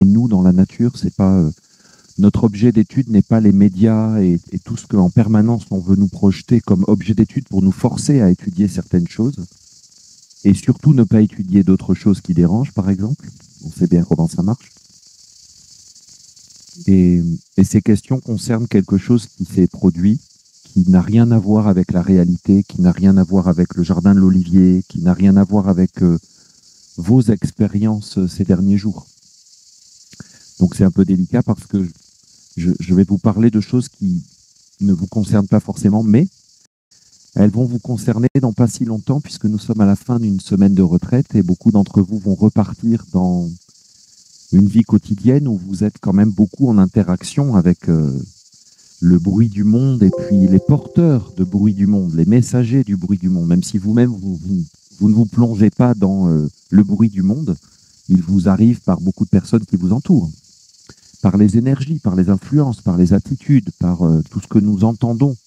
nous dans la nature. C'est pas notre objet d'étude n'est pas les médias et tout ce qu'en permanence on veut nous projeter comme objet d'étude pour nous forcer à étudier certaines choses et surtout ne pas étudier d'autres choses qui dérangent, par exemple. On sait bien comment ça marche. Et ces questions concernent quelque chose qui s'est produit, qui n'a rien à voir avec la réalité, qui n'a rien à voir avec le jardin de l'Olivier, qui n'a rien à voir avec vos expériences ces derniers jours. Donc c'est un peu délicat parce que je vais vous parler de choses qui ne vous concernent pas forcément, mais elles vont vous concerner dans pas si longtemps puisque nous sommes à la fin d'une semaine de retraite et beaucoup d'entre vous vont repartir dans une vie quotidienne où vous êtes quand même beaucoup en interaction avec le bruit du monde et puis les porteurs de bruit du monde, les messagers du bruit du monde, même si vous-même vous ne vous plongez pas dans le bruit du monde, il vous arrive par beaucoup de personnes qui vous entourent, par les énergies, par les influences, par les attitudes, par tout ce que nous entendons.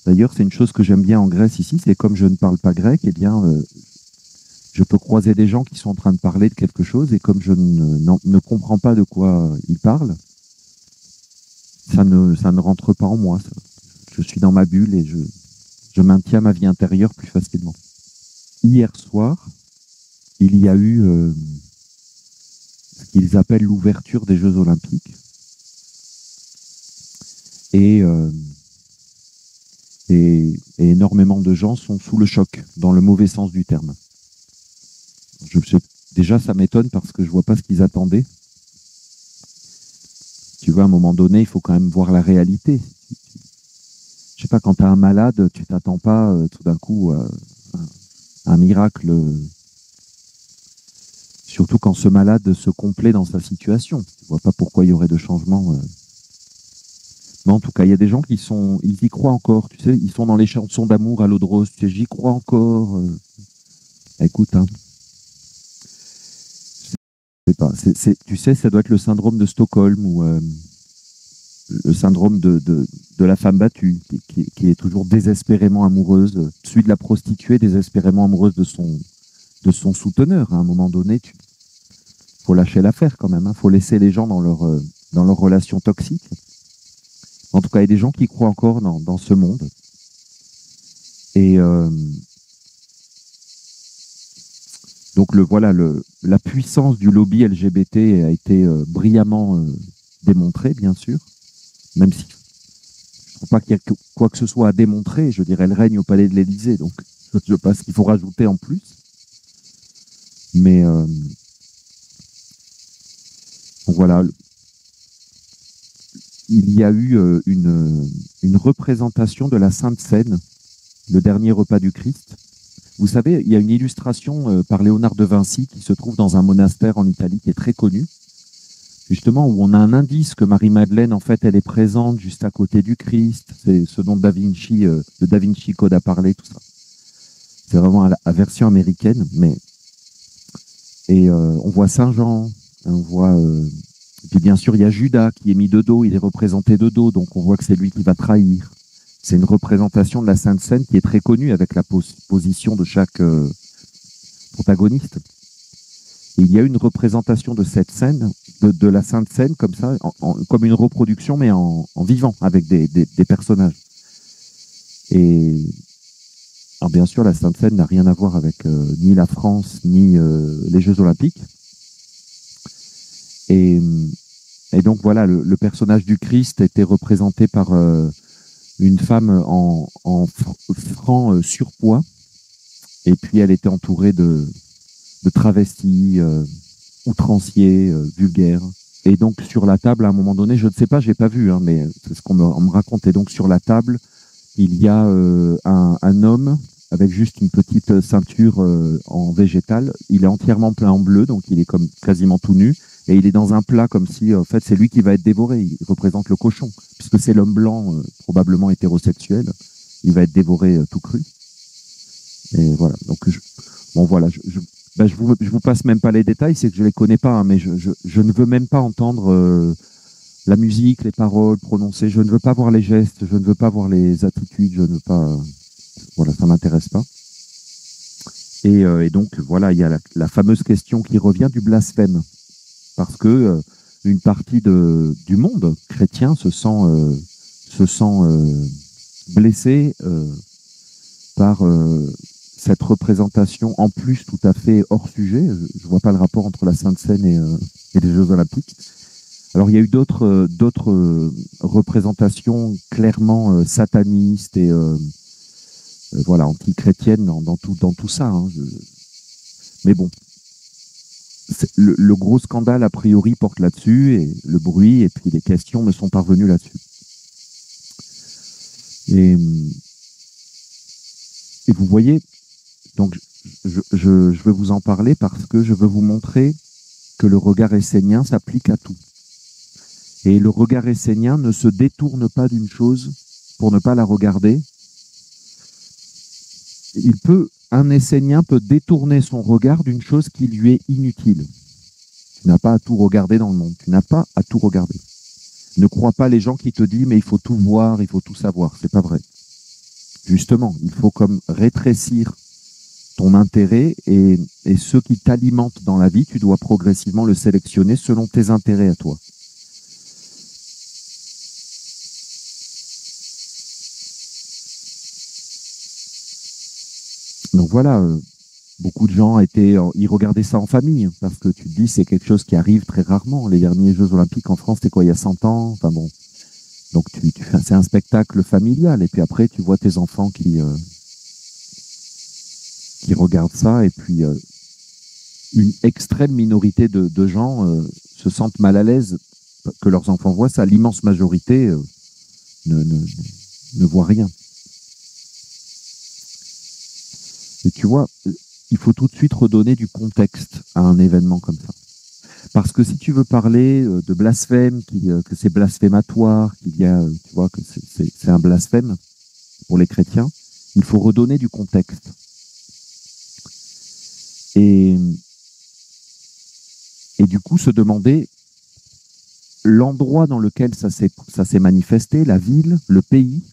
D'ailleurs, c'est une chose que j'aime bien en Grèce ici, c'est comme je ne parle pas grec, eh bien, je peux croiser des gens qui sont en train de parler de quelque chose et comme je ne comprends pas de quoi ils parlent, ça ne rentre pas en moi. Ça. Je suis dans ma bulle et je maintiens ma vie intérieure plus facilement. Hier soir, il y a eu ce qu'ils appellent l'ouverture des Jeux Olympiques. Et énormément de gens sont sous le choc, dans le mauvais sens du terme. Déjà, ça m'étonne parce que je ne vois pas ce qu'ils attendaient. Tu vois, à un moment donné, il faut quand même voir la réalité. Je sais pas, quand tu as un malade, tu t'attends pas tout d'un coup à un miracle, surtout quand ce malade se complaît dans sa situation. Tu vois pas pourquoi il y aurait de changement. Mais en tout cas, il y a des gens ils y croient encore, tu sais, ils sont dans les chansons d'amour à l'eau de rose, tu sais, j'y crois encore. Écoute, hein. Pas, tu sais, ça doit être le syndrome de Stockholm ou le syndrome de la femme battue qui est toujours désespérément amoureuse, celui de la prostituée désespérément amoureuse de son souteneur. À un moment donné, faut lâcher l'affaire quand même, hein, faut laisser les gens dans leur relation toxique. En tout cas, il y a des gens qui croient encore dans ce monde. Et donc la puissance du lobby LGBT a été brillamment démontrée, bien sûr, même si je ne trouve pas qu'il y a quoi que ce soit à démontrer. Je dirais, elle règne au palais de l'Élysée, donc je ne sais pas ce qu'il faut rajouter en plus. Mais voilà, il y a eu une représentation de la Sainte Seine, le dernier repas du Christ. Vous savez, il y a une illustration par Léonard de Vinci qui se trouve dans un monastère en Italie qui est très connu, justement où on a un indice que Marie-Madeleine, en fait, elle est présente juste à côté du Christ. C'est ce dont Da Vinci, le Da Vinci Code a parlé, tout ça. C'est vraiment la version américaine, mais on voit Saint Jean, on voit et puis bien sûr il y a Judas qui est mis de dos, il est représenté de dos, donc on voit que c'est lui qui va trahir. C'est une représentation de la Sainte Seine qui est très connue avec la position de chaque protagoniste. Et il y a une représentation de cette scène, de la Sainte Seine, comme ça, comme une reproduction, mais en vivant, avec des personnages. Et alors bien sûr, la Sainte Seine n'a rien à voir avec ni la France, ni les Jeux Olympiques. Et donc voilà, le personnage du Christ était représenté par une femme en franc surpoids, et puis elle était entourée de travestis, outranciers, vulgaires. Et donc sur la table, à un moment donné, je ne sais pas, j'ai pas vu, hein, mais c'est ce qu'on me racontait. Donc sur la table, il y a un homme avec juste une petite ceinture en végétal. Il est entièrement peint en bleu, donc il est comme quasiment tout nu. Et il est dans un plat comme si, en fait, c'est lui qui va être dévoré. Il représente le cochon, puisque c'est l'homme blanc, probablement hétérosexuel. Il va être dévoré tout cru. Et voilà. Donc, bon, voilà. Je vous passe même pas les détails, c'est que je les connais pas, hein, mais je ne veux même pas entendre la musique, les paroles prononcées. Je ne veux pas voir les gestes, je ne veux pas voir les attitudes, je ne veux pas. Voilà, ça m'intéresse pas. Et donc, voilà, il y a la fameuse question qui revient du blasphème. Parce que une partie du monde chrétien se sent blessé par cette représentation, en plus tout à fait hors sujet. Je ne vois pas le rapport entre la Sainte Seine et les Jeux Olympiques. Alors, il y a eu d'autres représentations clairement satanistes et voilà, anti-chrétiennes dans tout ça. Hein. Mais bon, le gros scandale, a priori, porte là-dessus, et le bruit, et puis les questions me sont parvenues là-dessus. Et vous voyez, donc je veux vous en parler parce que je veux vous montrer que le regard essénien s'applique à tout. Et le regard essénien ne se détourne pas d'une chose pour ne pas la regarder. Un essénien peut détourner son regard d'une chose qui lui est inutile. Tu n'as pas à tout regarder dans le monde. Tu n'as pas à tout regarder. Ne crois pas les gens qui te disent mais il faut tout voir, il faut tout savoir. C'est pas vrai. Justement, il faut comme rétrécir ton intérêt et ce qui t'alimente dans la vie, tu dois progressivement le sélectionner selon tes intérêts à toi. Donc voilà, beaucoup de gens ils regardaient ça en famille, parce que tu te dis c'est quelque chose qui arrive très rarement. Les derniers Jeux Olympiques en France, c'était quoi, il y a 100 ans? Enfin bon, donc c'est un spectacle familial, et puis après tu vois tes enfants qui regardent ça, et puis une extrême minorité de gens se sentent mal à l'aise que leurs enfants voient ça. L'immense majorité ne voit rien. Et tu vois, il faut tout de suite redonner du contexte à un événement comme ça. Parce que si tu veux parler de blasphème, que c'est blasphématoire, qu'il y a, tu vois, que c'est un blasphème pour les chrétiens, il faut redonner du contexte. Et du coup, se demander l'endroit dans lequel ça s'est manifesté, la ville, le pays,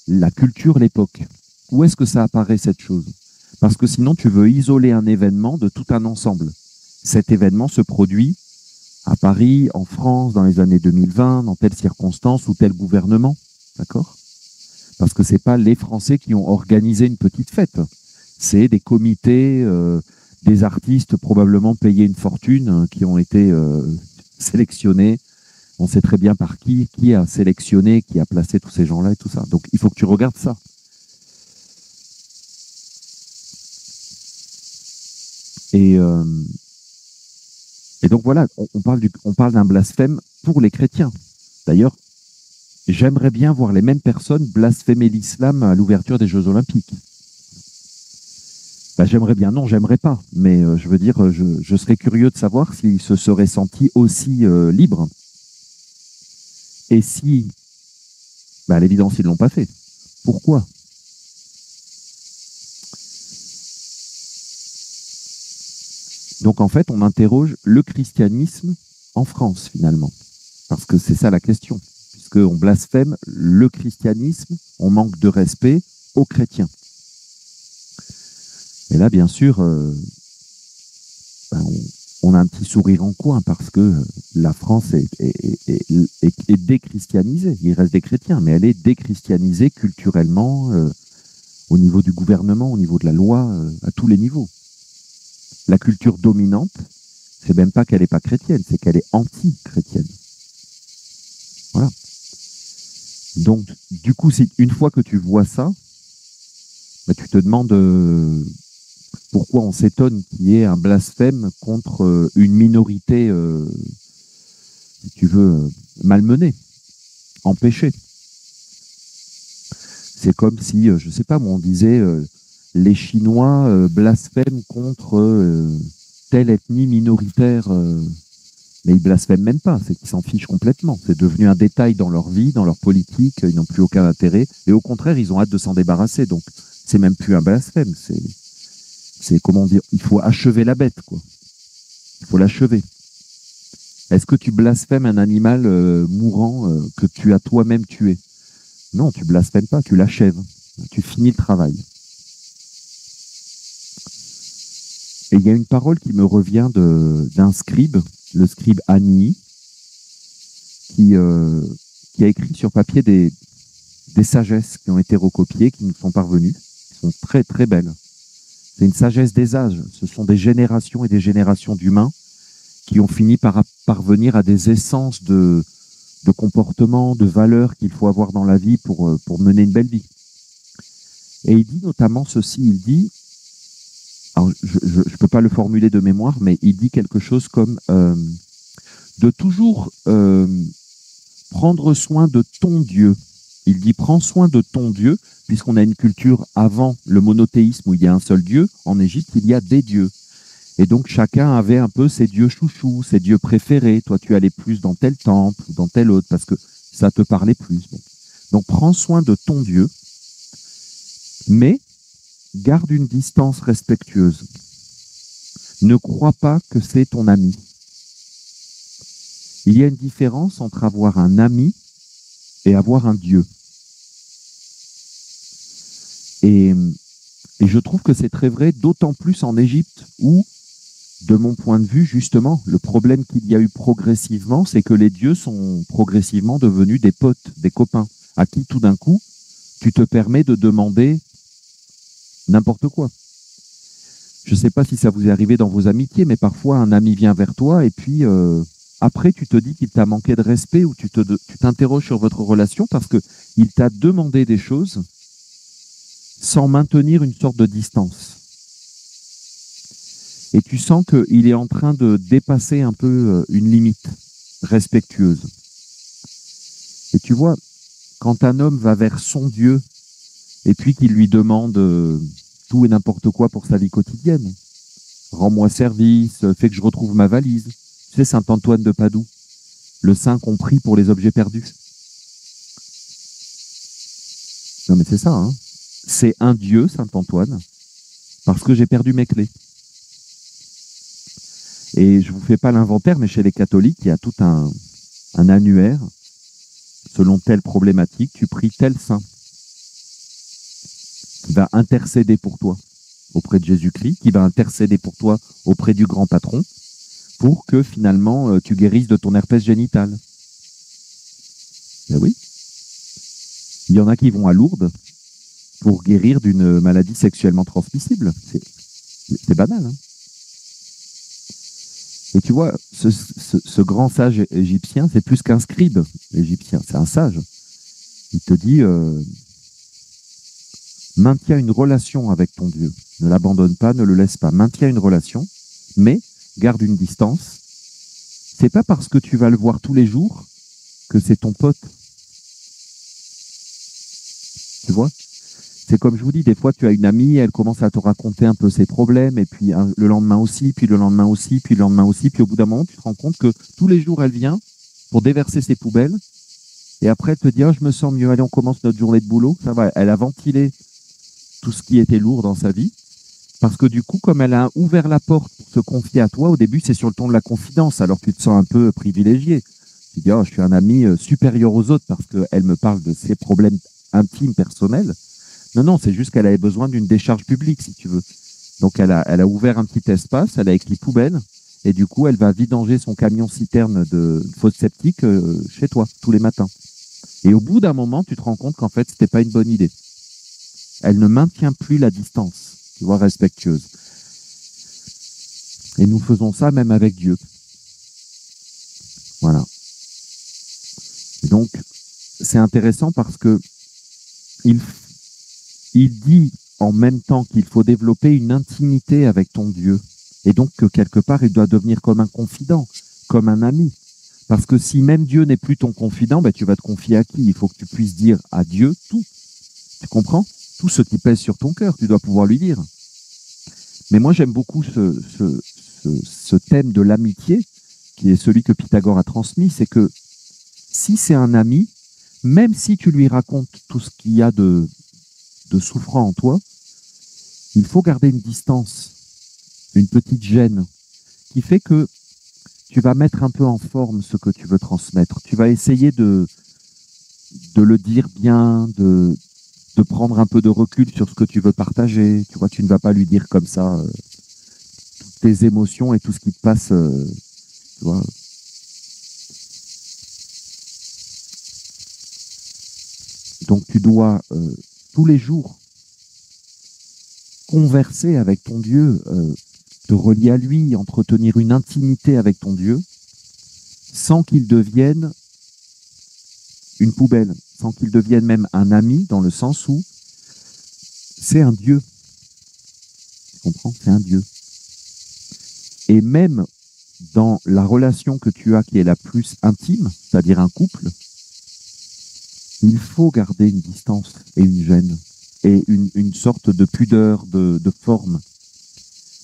la culture, l'époque. Où est-ce que ça apparaît, cette chose? Parce que sinon, tu veux isoler un événement de tout un ensemble. Cet événement se produit à Paris, en France, dans les années 2020, dans telle circonstance ou tel gouvernement. D'accord? Parce que c'est pas les Français qui ont organisé une petite fête. C'est des comités, des artistes probablement payés une fortune, qui ont été sélectionnés. On sait très bien par qui a sélectionné, qui a placé tous ces gens-là et tout ça. Donc, il faut que tu regardes ça. Et donc voilà, on parle d'un blasphème pour les chrétiens. D'ailleurs, j'aimerais bien voir les mêmes personnes blasphémer l'islam à l'ouverture des Jeux Olympiques. Ben, j'aimerais bien, non, j'aimerais pas, mais je veux dire, je serais curieux de savoir s'ils se seraient sentis aussi libres. Et si, ben, à l'évidence, ils ne l'ont pas fait. Pourquoi? Donc en fait, on interroge le christianisme en France, finalement. Parce que c'est ça la question. Puisqu'on blasphème le christianisme, on manque de respect aux chrétiens. Et là, bien sûr, ben, on a un petit sourire en coin parce que la France est déchristianisée. Il reste des chrétiens, mais elle est déchristianisée culturellement, au niveau du gouvernement, au niveau de la loi, à tous les niveaux. La culture dominante, c'est même pas qu'elle n'est pas chrétienne, c'est qu'elle est anti-chrétienne. Voilà. Donc, du coup, une fois que tu vois ça, ben, tu te demandes pourquoi on s'étonne qu'il y ait un blasphème contre une minorité, si tu veux, malmenée, empêchée. C'est comme si, je sais pas, moi, on disait les Chinois blasphèment contre telle ethnie minoritaire, mais ils blasphèment même pas, c'est qu'ils s'en fichent complètement. C'est devenu un détail dans leur vie, dans leur politique, ils n'ont plus aucun intérêt, et au contraire, ils ont hâte de s'en débarrasser. Donc, c'est même plus un blasphème, c'est comment dire, il faut achever la bête, quoi. Il faut l'achever. Est-ce que tu blasphèmes un animal mourant que tu as toi-même tué? Non, tu blasphèmes pas, tu l'achèves. Tu finis le travail. Et il y a une parole qui me revient d'un scribe, le scribe Anii, qui, euh, qui a écrit sur papier des sagesses qui ont été recopiées, qui nous sont parvenues, qui sont très très belles. C'est une sagesse des âges. Ce sont des générations et des générations d'humains qui ont fini par parvenir à des essences de comportement, de valeurs qu'il faut avoir dans la vie pour mener une belle vie. Et il dit notamment ceci, il dit, alors je peux pas le formuler de mémoire, mais il dit quelque chose comme de toujours prendre soin de ton Dieu. Il dit prends soin de ton Dieu, puisqu'on a une culture avant le monothéisme où il y a un seul Dieu. En Égypte, il y a des dieux. Et donc chacun avait un peu ses dieux chouchous, ses dieux préférés. Toi, tu allais plus dans tel temple ou dans tel autre parce que ça te parlait plus. Bon. Donc prends soin de ton Dieu, mais garde une distance respectueuse. Ne crois pas que c'est ton ami. Il y a une différence entre avoir un ami et avoir un Dieu. Et je trouve que c'est très vrai, d'autant plus en Égypte où, de mon point de vue, justement, le problème qu'il y a eu progressivement, c'est que les dieux sont progressivement devenus des potes, des copains, à qui tout d'un coup, tu te permets de demander n'importe quoi. Je ne sais pas si ça vous est arrivé dans vos amitiés, mais parfois un ami vient vers toi et puis après tu te dis qu'il t'a manqué de respect ou tu t'interroges sur votre relation parce qu'il t'a demandé des choses sans maintenir une sorte de distance. Et tu sens qu'il est en train de dépasser un peu une limite respectueuse. Et tu vois, quand un homme va vers son Dieu et puis qu'il lui demande tout et n'importe quoi pour sa vie quotidienne, rends-moi service, fais que je retrouve ma valise. Tu sais, saint Antoine de Padoue, le saint qu'on prie pour les objets perdus. Non mais c'est ça, hein. C'est un Dieu, saint Antoine, parce que j'ai perdu mes clés. Et je vous fais pas l'inventaire, mais chez les catholiques, il y a tout un annuaire. Selon telle problématique, tu pries tel saint qui va intercéder pour toi auprès de Jésus-Christ, qui va intercéder pour toi auprès du grand patron, pour que finalement tu guérisses de ton herpès génital. Ben oui. Il y en a qui vont à Lourdes pour guérir d'une maladie sexuellement transmissible. C'est banal. Hein. Et tu vois, ce grand sage égyptien, c'est plus qu'un scribe égyptien, c'est un sage. Il te dit, maintiens une relation avec ton Dieu. Ne l'abandonne pas, ne le laisse pas. Maintiens une relation, mais garde une distance. C'est pas parce que tu vas le voir tous les jours que c'est ton pote. Tu vois? C'est comme je vous dis, des fois tu as une amie, elle commence à te raconter un peu ses problèmes, et puis le lendemain aussi, puis le lendemain aussi, puis le lendemain aussi, puis au bout d'un moment, tu te rends compte que tous les jours elle vient pour déverser ses poubelles, et après elle te dit, oh, je me sens mieux, allez, on commence notre journée de boulot, ça va, elle a ventilé tout ce qui était lourd dans sa vie, parce que du coup, comme elle a ouvert la porte pour se confier à toi, au début c'est sur le ton de la confidence, alors tu te sens un peu privilégié. Tu dis, oh, je suis un ami supérieur aux autres parce qu'elle me parle de ses problèmes intimes, personnels. Non, non, c'est juste qu'elle avait besoin d'une décharge publique, si tu veux. Donc, elle a ouvert un petit espace, elle a écrit poubelle, et du coup, elle va vidanger son camion-citerne de fosse septique chez toi, tous les matins. Et au bout d'un moment, tu te rends compte qu'en fait, c'était pas une bonne idée. Elle ne maintient plus la distance, tu vois, respectueuse. Et nous faisons ça même avec Dieu. Voilà. Et donc, c'est intéressant parce que il dit en même temps qu'il faut développer une intimité avec ton Dieu. Et donc que quelque part, il doit devenir comme un confident, comme un ami. Parce que si même Dieu n'est plus ton confident, ben, tu vas te confier à qui? Il faut que tu puisses dire à Dieu tout. Tu comprends? Tout ce qui pèse sur ton cœur, tu dois pouvoir lui dire. Mais moi, j'aime beaucoup ce thème de l'amitié, qui est celui que Pythagore a transmis, c'est que si c'est un ami, même si tu lui racontes tout ce qu'il y a de souffrant en toi, il faut garder une distance, une petite gêne, qui fait que tu vas mettre un peu en forme ce que tu veux transmettre. Tu vas essayer de le dire bien, de prendre un peu de recul sur ce que tu veux partager. Tu vois, tu ne vas pas lui dire comme ça toutes tes émotions et tout ce qui te passe. Tu vois. Donc tu dois tous les jours converser avec ton Dieu, te relier à lui, entretenir une intimité avec ton Dieu, sans qu'il devienne une poubelle, sans qu'il devienne même un ami, dans le sens où c'est un Dieu. Tu comprends? C'est un Dieu. Et même dans la relation que tu as qui est la plus intime, c'est-à-dire un couple, il faut garder une distance et une gêne et une sorte de pudeur, de forme.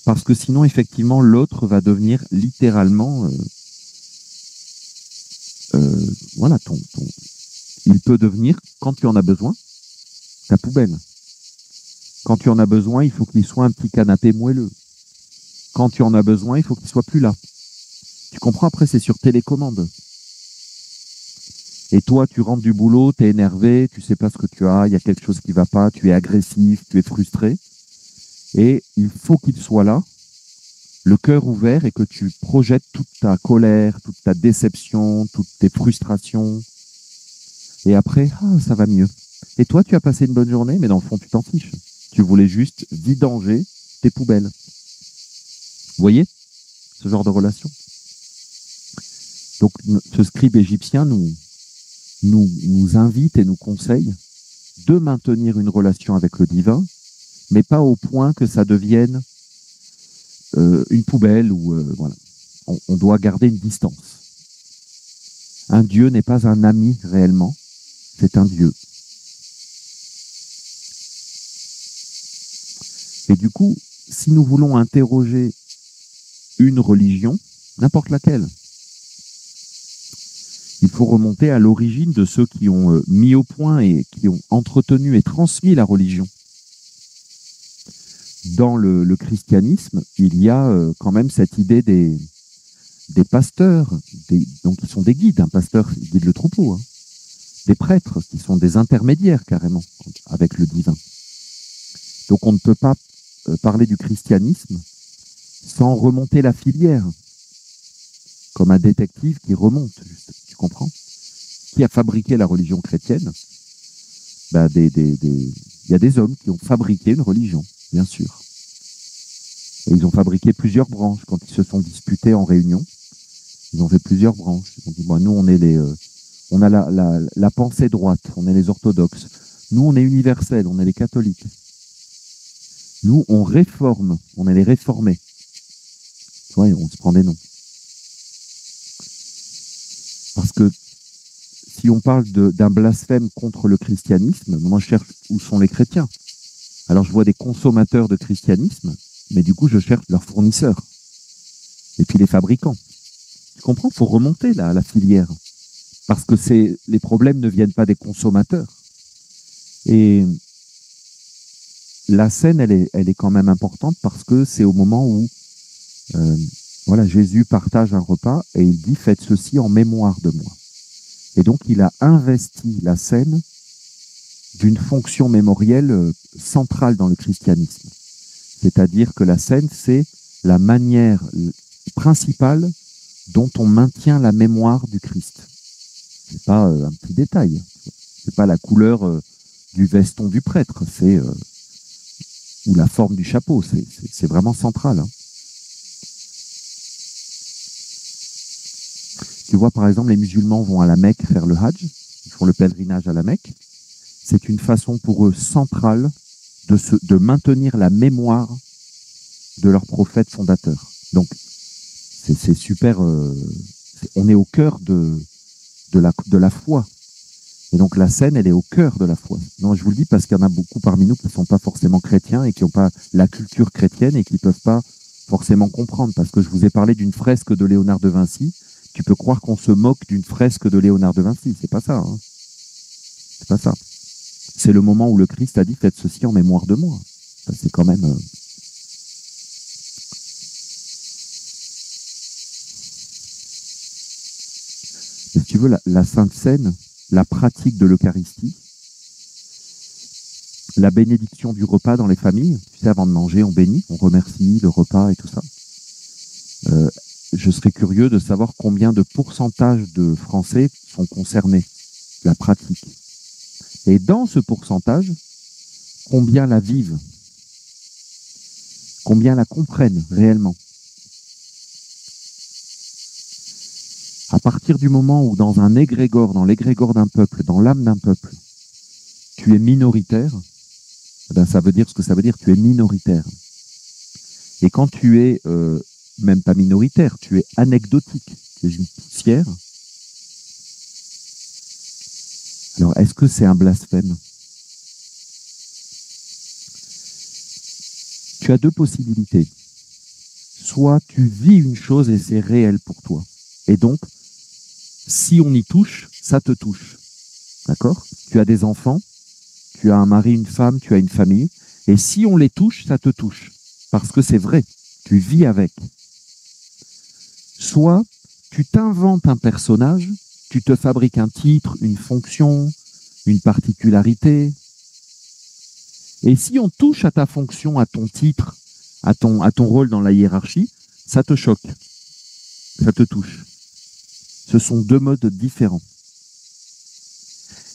Parce que sinon, effectivement, l'autre va devenir littéralement... voilà, il peut devenir, quand tu en as besoin, ta poubelle. Quand tu en as besoin, il faut qu'il soit un petit canapé moelleux. Quand tu en as besoin, il faut qu'il soit plus là. Tu comprends? Après, c'est sur télécommande. Et toi, tu rentres du boulot, tu es énervé, tu sais pas ce que tu as, il y a quelque chose qui va pas, tu es agressif, tu es frustré. Et il faut qu'il soit là, le cœur ouvert, et que tu projettes toute ta colère, toute ta déception, toutes tes frustrations. Et après, ça va mieux. Et toi, tu as passé une bonne journée, mais dans le fond, tu t'en fiches. Tu voulais juste vidanger tes poubelles. Vous voyez ce genre de relation? Donc, ce scribe égyptien nous invite et nous conseille de maintenir une relation avec le divin, mais pas au point que ça devienne une poubelle ou voilà. On doit garder une distance. Un Dieu n'est pas un ami réellement, c'est un Dieu. Et du coup, si nous voulons interroger une religion, n'importe laquelle, il faut remonter à l'origine de ceux qui ont mis au point et qui ont entretenu et transmis la religion. Dans le christianisme, il y a quand même cette idée des pasteurs, donc qui sont des guides. Un pasteur, il guide le troupeau. Hein. Des prêtres, qui sont des intermédiaires carrément avec le divin. Donc on ne peut pas parler du christianisme sans remonter la filière, comme un détective qui remonte, tu comprends? Qui a fabriqué la religion chrétienne? Il y a des hommes qui ont fabriqué une religion, bien sûr. Et ils ont fabriqué plusieurs branches. Quand ils se sont disputés en réunion, ils ont fait plusieurs branches. Ils ont dit, nous, on a la pensée droite, on est les orthodoxes. Nous, on est universels, on est les catholiques. Nous, on réforme, on est les réformés. Tu vois, on se prend des noms. Parce que si on parle d'un blasphème contre le christianisme, moi je cherche où sont les chrétiens. Alors je vois des consommateurs de christianisme, mais du coup je cherche leurs fournisseurs. Et puis les fabricants. Tu comprends? Il faut remonter là, à la filière. Parce que les problèmes ne viennent pas des consommateurs. Et la scène, elle est quand même importante parce que c'est au moment où voilà, Jésus partage un repas et il dit « Faites ceci en mémoire de moi ». Et donc, il a investi la scène d'une fonction mémorielle centrale dans le christianisme. C'est-à-dire que la scène, c'est la manière principale dont on maintient la mémoire du Christ. C'est pas un petit détail. C'est pas la couleur du veston du prêtre, c'est ou la forme du chapeau. C'est vraiment central. Hein. Tu vois, par exemple, les musulmans vont à la Mecque faire le Hajj, ils font le pèlerinage à la Mecque. C'est une façon pour eux centrale de maintenir la mémoire de leur prophète fondateur. Donc, c'est super. On est au cœur de la foi. Et donc, la scène, elle est au cœur de la foi. Non, je vous le dis parce qu'il y en a beaucoup parmi nous qui ne sont pas forcément chrétiens et qui n'ont pas la culture chrétienne et qui ne peuvent pas forcément comprendre. Parce que je vous ai parlé d'une fresque de Léonard de Vinci. Tu peux croire qu'on se moque d'une fresque de Léonard de Vinci. C'est pas ça. Hein. C'est pas ça. C'est le moment où le Christ a dit « Faites ceci en mémoire de moi ». C'est quand même... Si tu veux, la Sainte Seine, la pratique de l'Eucharistie, la bénédiction du repas dans les familles, tu sais, avant de manger, on bénit, on remercie le repas et tout ça. Je serais curieux de savoir combien de pourcentage de Français sont concernés, la pratique. Et dans ce pourcentage, combien la vivent, combien la comprennent réellement. À partir du moment où dans un égrégore, dans l'égrégore d'un peuple, dans l'âme d'un peuple, tu es minoritaire, ben ça veut dire ce que ça veut dire, tu es minoritaire. Et quand tu es même pas minoritaire, tu es anecdotique, tu es une poussière. Alors, est-ce que c'est un blasphème? Tu as deux possibilités. Soit tu vis une chose et c'est réel pour toi. Et donc, si on y touche, ça te touche. D'accord? Tu as des enfants, tu as un mari, une femme, tu as une famille. Et si on les touche, ça te touche. Parce que c'est vrai, tu vis avec. Soit tu t'inventes un personnage, tu te fabriques un titre, une fonction, une particularité. Et si on touche à ta fonction, à ton titre, à ton rôle dans la hiérarchie, ça te choque, ça te touche. Ce sont deux modes différents.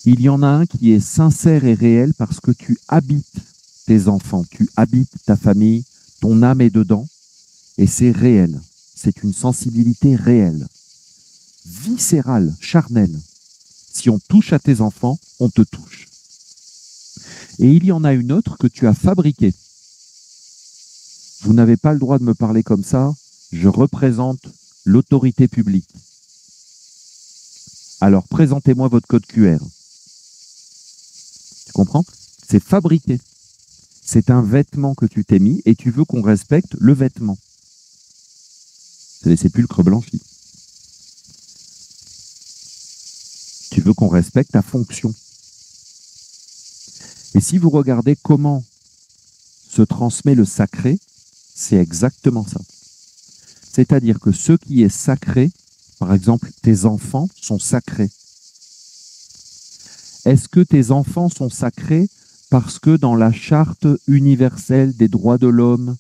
Il y en a un qui est sincère et réel parce que tu habites tes enfants, tu habites ta famille, ton âme est dedans, et c'est réel. C'est une sensibilité réelle, viscérale, charnelle. Si on touche à tes enfants, on te touche. Et il y en a une autre que tu as fabriquée. Vous n'avez pas le droit de me parler comme ça, je représente l'autorité publique. Alors présentez-moi votre code QR. Tu comprends? C'est fabriqué. C'est un vêtement que tu t'es mis et tu veux qu'on respecte le vêtement. C'est sépulcres blanchis. Tu veux qu'on respecte ta fonction. Et si vous regardez comment se transmet le sacré, c'est exactement ça. C'est-à-dire que ce qui est sacré, par exemple, tes enfants sont sacrés. Est-ce que tes enfants sont sacrés parce que dans la charte universelle des droits de l'homme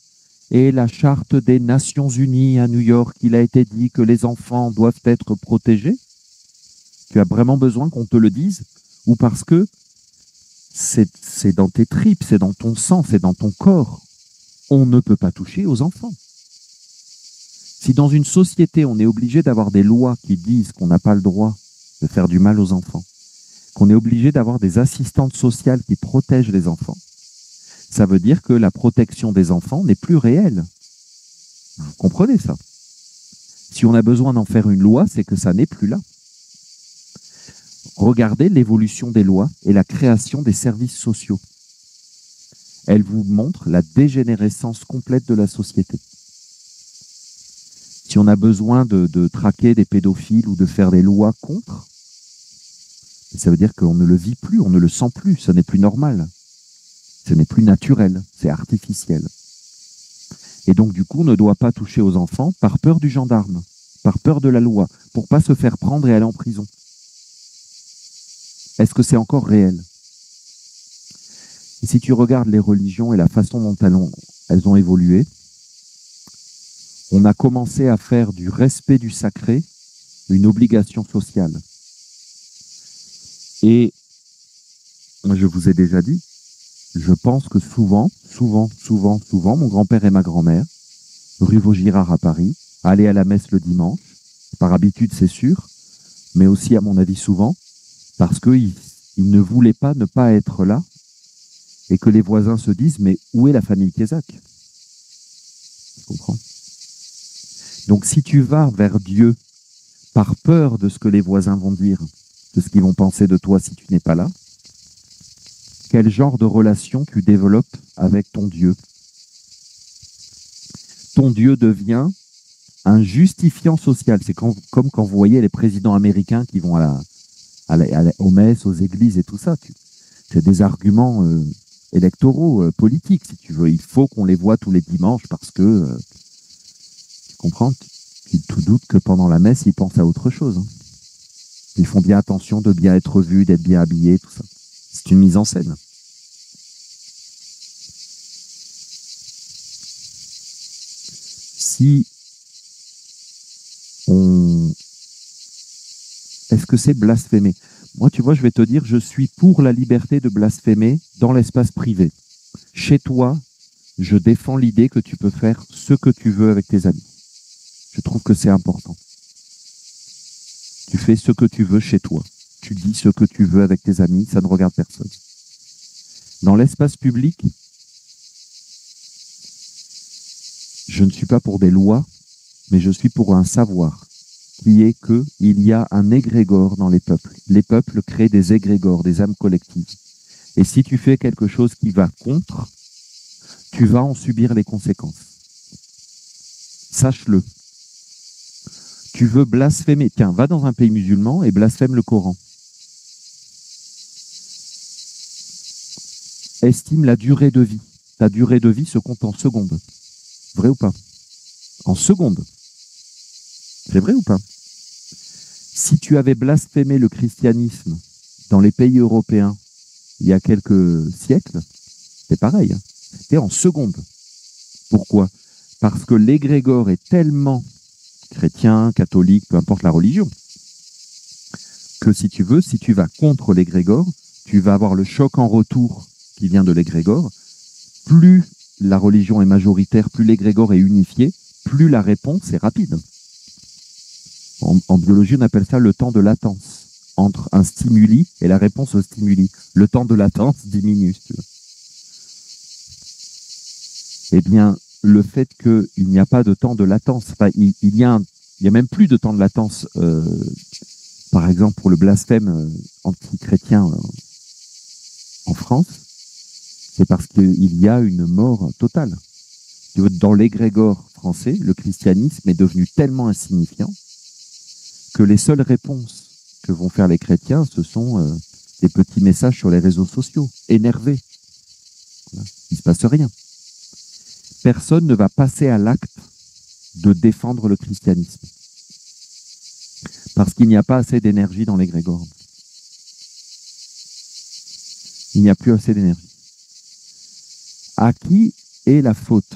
et la charte des Nations Unies à New York, il a été dit que les enfants doivent être protégés? Tu as vraiment besoin qu'on te le dise? Ou parce que c'est dans tes tripes, c'est dans ton sang, c'est dans ton corps. On ne peut pas toucher aux enfants. Si dans une société, on est obligé d'avoir des lois qui disent qu'on n'a pas le droit de faire du mal aux enfants, qu'on est obligé d'avoir des assistantes sociales qui protègent les enfants, ça veut dire que la protection des enfants n'est plus réelle. Vous comprenez ça? Si on a besoin d'en faire une loi, c'est que ça n'est plus là. Regardez l'évolution des lois et la création des services sociaux. Elle vous montre la dégénérescence complète de la société. Si on a besoin de traquer des pédophiles ou de faire des lois contre, ça veut dire qu'on ne le vit plus, on ne le sent plus, ce n'est plus normal. Ce n'est plus naturel, c'est artificiel. Et donc, du coup, on ne doit pas toucher aux enfants par peur du gendarme, par peur de la loi, pour ne pas se faire prendre et aller en prison. Est-ce que c'est encore réel? Et si tu regardes les religions et la façon dont elles ont évolué, on a commencé à faire du respect du sacré une obligation sociale. Et je vous ai déjà dit, je pense que souvent, mon grand-père et ma grand-mère, rue Vaugirard à Paris, allaient à la messe le dimanche, par habitude c'est sûr, mais aussi à mon avis souvent, parce qu'ils ne voulaient pas ne pas être là, et que les voisins se disent, mais où est la famille Kézak? Tu comprends? Donc si tu vas vers Dieu par peur de ce que les voisins vont dire, de ce qu'ils vont penser de toi si tu n'es pas là, quel genre de relation tu développes avec ton Dieu? Ton Dieu devient un justifiant social. C'est comme quand vous voyez les présidents américains qui vont aux messes, aux églises et tout ça. C'est des arguments électoraux, politiques, si tu veux. Il faut qu'on les voit tous les dimanches parce que, tu comprends, tu te doutes que pendant la messe, ils pensent à autre chose. Hein. Ils font bien attention de bien être vus, d'être bien habillés, tout ça. C'est une mise en scène. Si on... Est-ce que c'est blasphémer? Moi, tu vois, je vais te dire, je suis pour la liberté de blasphémer dans l'espace privé. Chez toi, je défends l'idée que tu peux faire ce que tu veux avec tes amis. Je trouve que c'est important. Tu fais ce que tu veux chez toi. Tu dis ce que tu veux avec tes amis, ça ne regarde personne. Dans l'espace public, je ne suis pas pour des lois, mais je suis pour un savoir, qui est qu'il y a un égrégore dans les peuples. Les peuples créent des égrégores, des âmes collectives. Et si tu fais quelque chose qui va contre, tu vas en subir les conséquences. Sache-le. Tu veux blasphémer, tiens, va dans un pays musulman et blasphème le Coran. Estime la durée de vie. Ta durée de vie se compte en secondes. Vrai ou pas? En secondes. C'est vrai ou pas? Si tu avais blasphémé le christianisme dans les pays européens il y a quelques siècles, c'est pareil. Hein. C'était en secondes. Pourquoi? Parce que l'égrégore est tellement chrétien, catholique, peu importe la religion, que si tu veux, si tu vas contre l'égrégore, tu vas avoir le choc en retour qui vient de l'égrégore. Plus la religion est majoritaire, plus l'égrégore est unifié, plus la réponse est rapide. En biologie, on appelle ça le temps de latence entre un stimuli et la réponse au stimuli. Le temps de latence diminue, si tu veux. Eh bien, le fait qu'il n'y a pas de temps de latence, enfin, il y a même plus de temps de latence, par exemple, pour le blasphème anti-chrétien en France, c'est parce qu'il y a une mort totale. Dans l'égrégore français, le christianisme est devenu tellement insignifiant que les seules réponses que vont faire les chrétiens, ce sont des petits messages sur les réseaux sociaux, énervés. Voilà. Il ne se passe rien. Personne ne va passer à l'acte de défendre le christianisme. Parce qu'il n'y a pas assez d'énergie dans l'égrégore. Il n'y a plus assez d'énergie. À qui est la faute?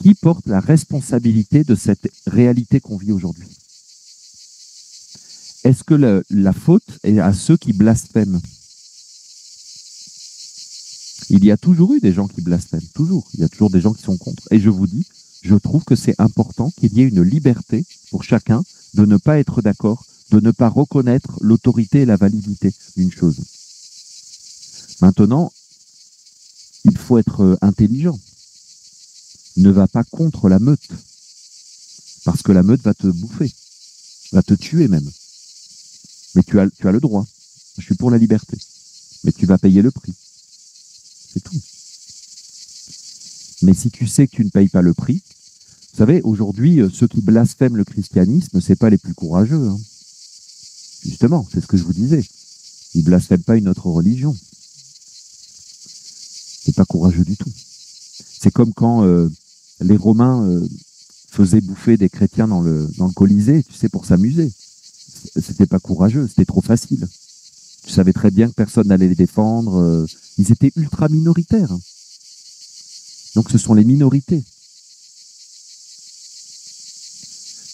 Qui porte la responsabilité de cette réalité qu'on vit aujourd'hui? Est-ce que la faute est à ceux qui blasphèment? Il y a toujours eu des gens qui blasphèment, toujours. Il y a toujours des gens qui sont contre. Et je vous dis, je trouve que c'est important qu'il y ait une liberté pour chacun de ne pas être d'accord, de ne pas reconnaître l'autorité et la validité d'une chose. Maintenant, il faut être intelligent. Ne va pas contre la meute, parce que la meute va te bouffer, va te tuer même. Mais tu as le droit. Je suis pour la liberté. Mais tu vas payer le prix. C'est tout. Mais si tu sais que tu ne payes pas le prix, vous savez, aujourd'hui, ceux qui blasphèment le christianisme, c'est pas les plus courageux. Hein. Justement, c'est ce que je vous disais. Ils blasphèment pas une autre religion. C'est pas courageux du tout. C'est comme quand les Romains faisaient bouffer des chrétiens dans le Colisée, tu sais, pour s'amuser. C'était pas courageux, c'était trop facile. Tu savais très bien que personne n'allait les défendre. Ils étaient ultra minoritaires. Donc ce sont les minorités.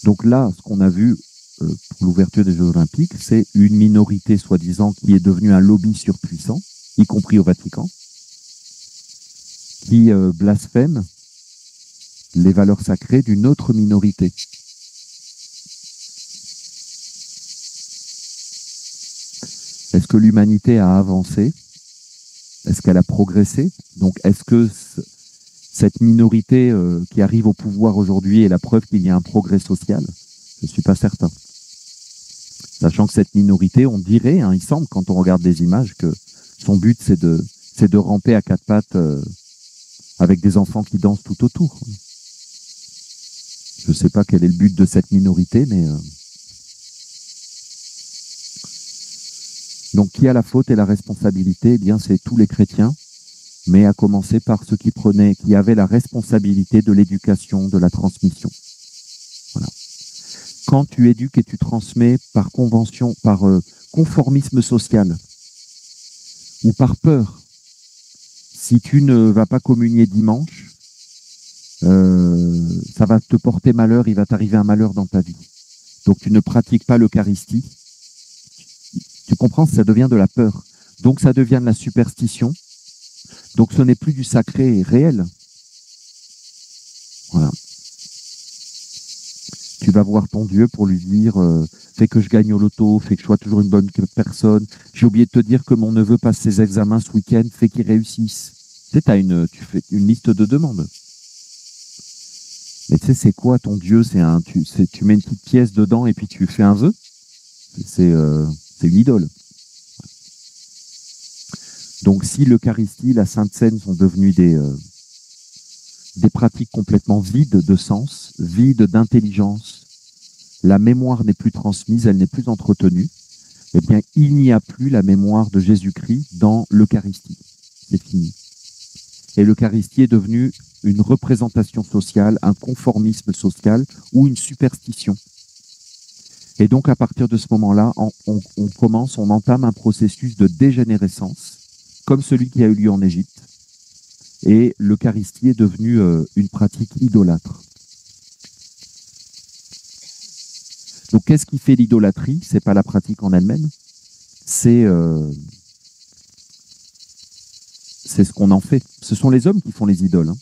Donc là, ce qu'on a vu pour l'ouverture des Jeux Olympiques, c'est une minorité soi-disant qui est devenue un lobby surpuissant, y compris au Vatican, qui blasphème les valeurs sacrées d'une autre minorité. Est-ce que l'humanité a avancé? Est-ce qu'elle a progressé? Donc, est-ce que cette minorité qui arrive au pouvoir aujourd'hui est la preuve qu'il y a un progrès social? Je ne suis pas certain. Sachant que cette minorité, on dirait, hein, il semble, quand on regarde des images, que son but, c'est de ramper à quatre pattes avec des enfants qui dansent tout autour. Je ne sais pas quel est le but de cette minorité, mais... Donc, qui a la faute et la responsabilité? Eh bien, c'est tous les chrétiens, mais à commencer par ceux qui avaient la responsabilité de l'éducation, de la transmission. Voilà. Quand tu éduques et tu transmets par convention, par conformisme social, ou par peur, si tu ne vas pas communier dimanche, ça va te porter malheur, il va t'arriver un malheur dans ta vie. Donc, tu ne pratiques pas l'Eucharistie. Tu comprends? Ça devient de la peur. Donc ça devient de la superstition. Donc ce n'est plus du sacré réel. Voilà. Tu vas voir ton Dieu pour lui dire fais que je gagne au loto, fais que je sois toujours une bonne personne. J'ai oublié de te dire que mon neveu passe ses examens ce week-end, fais qu'il réussisse. Tu sais, tu fais une liste de demandes. Mais tu sais, c'est quoi ton Dieu? Tu mets une petite pièce dedans et puis tu fais un vœu. C'est une idole. Donc si l'Eucharistie, la Sainte Seine sont devenus des pratiques complètement vides de sens, vides d'intelligence, la mémoire n'est plus transmise, elle n'est plus entretenue, eh bien, il n'y a plus la mémoire de Jésus-Christ dans l'Eucharistie. C'est fini. Et l'Eucharistie est devenue une représentation sociale, un conformisme social ou une superstition. Et donc, à partir de ce moment-là, on entame un processus de dégénérescence, comme celui qui a eu lieu en Égypte. Et l'Eucharistie est devenue une pratique idolâtre. Donc, qu'est-ce qui fait l'idolâtrie? C'est pas la pratique en elle-même, c'est ce qu'on en fait. Ce sont les hommes qui font les idoles. Hein.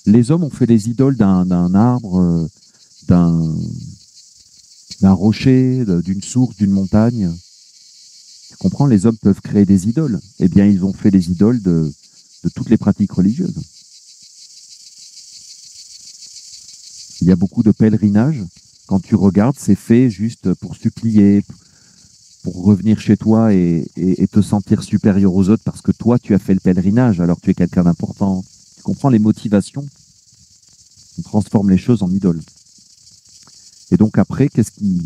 Les hommes ont fait les idoles d'un arbre, d'un rocher, d'une source, d'une montagne. Tu comprends? Les hommes peuvent créer des idoles. Eh bien, ils ont fait les idoles de toutes les pratiques religieuses. Il y a beaucoup de pèlerinages. Quand tu regardes, c'est fait juste pour supplier, pour revenir chez toi et te sentir supérieur aux autres parce que toi, tu as fait le pèlerinage, alors tu es quelqu'un d'important. Tu comprends les motivations? On transforme les choses en idoles. Et donc après,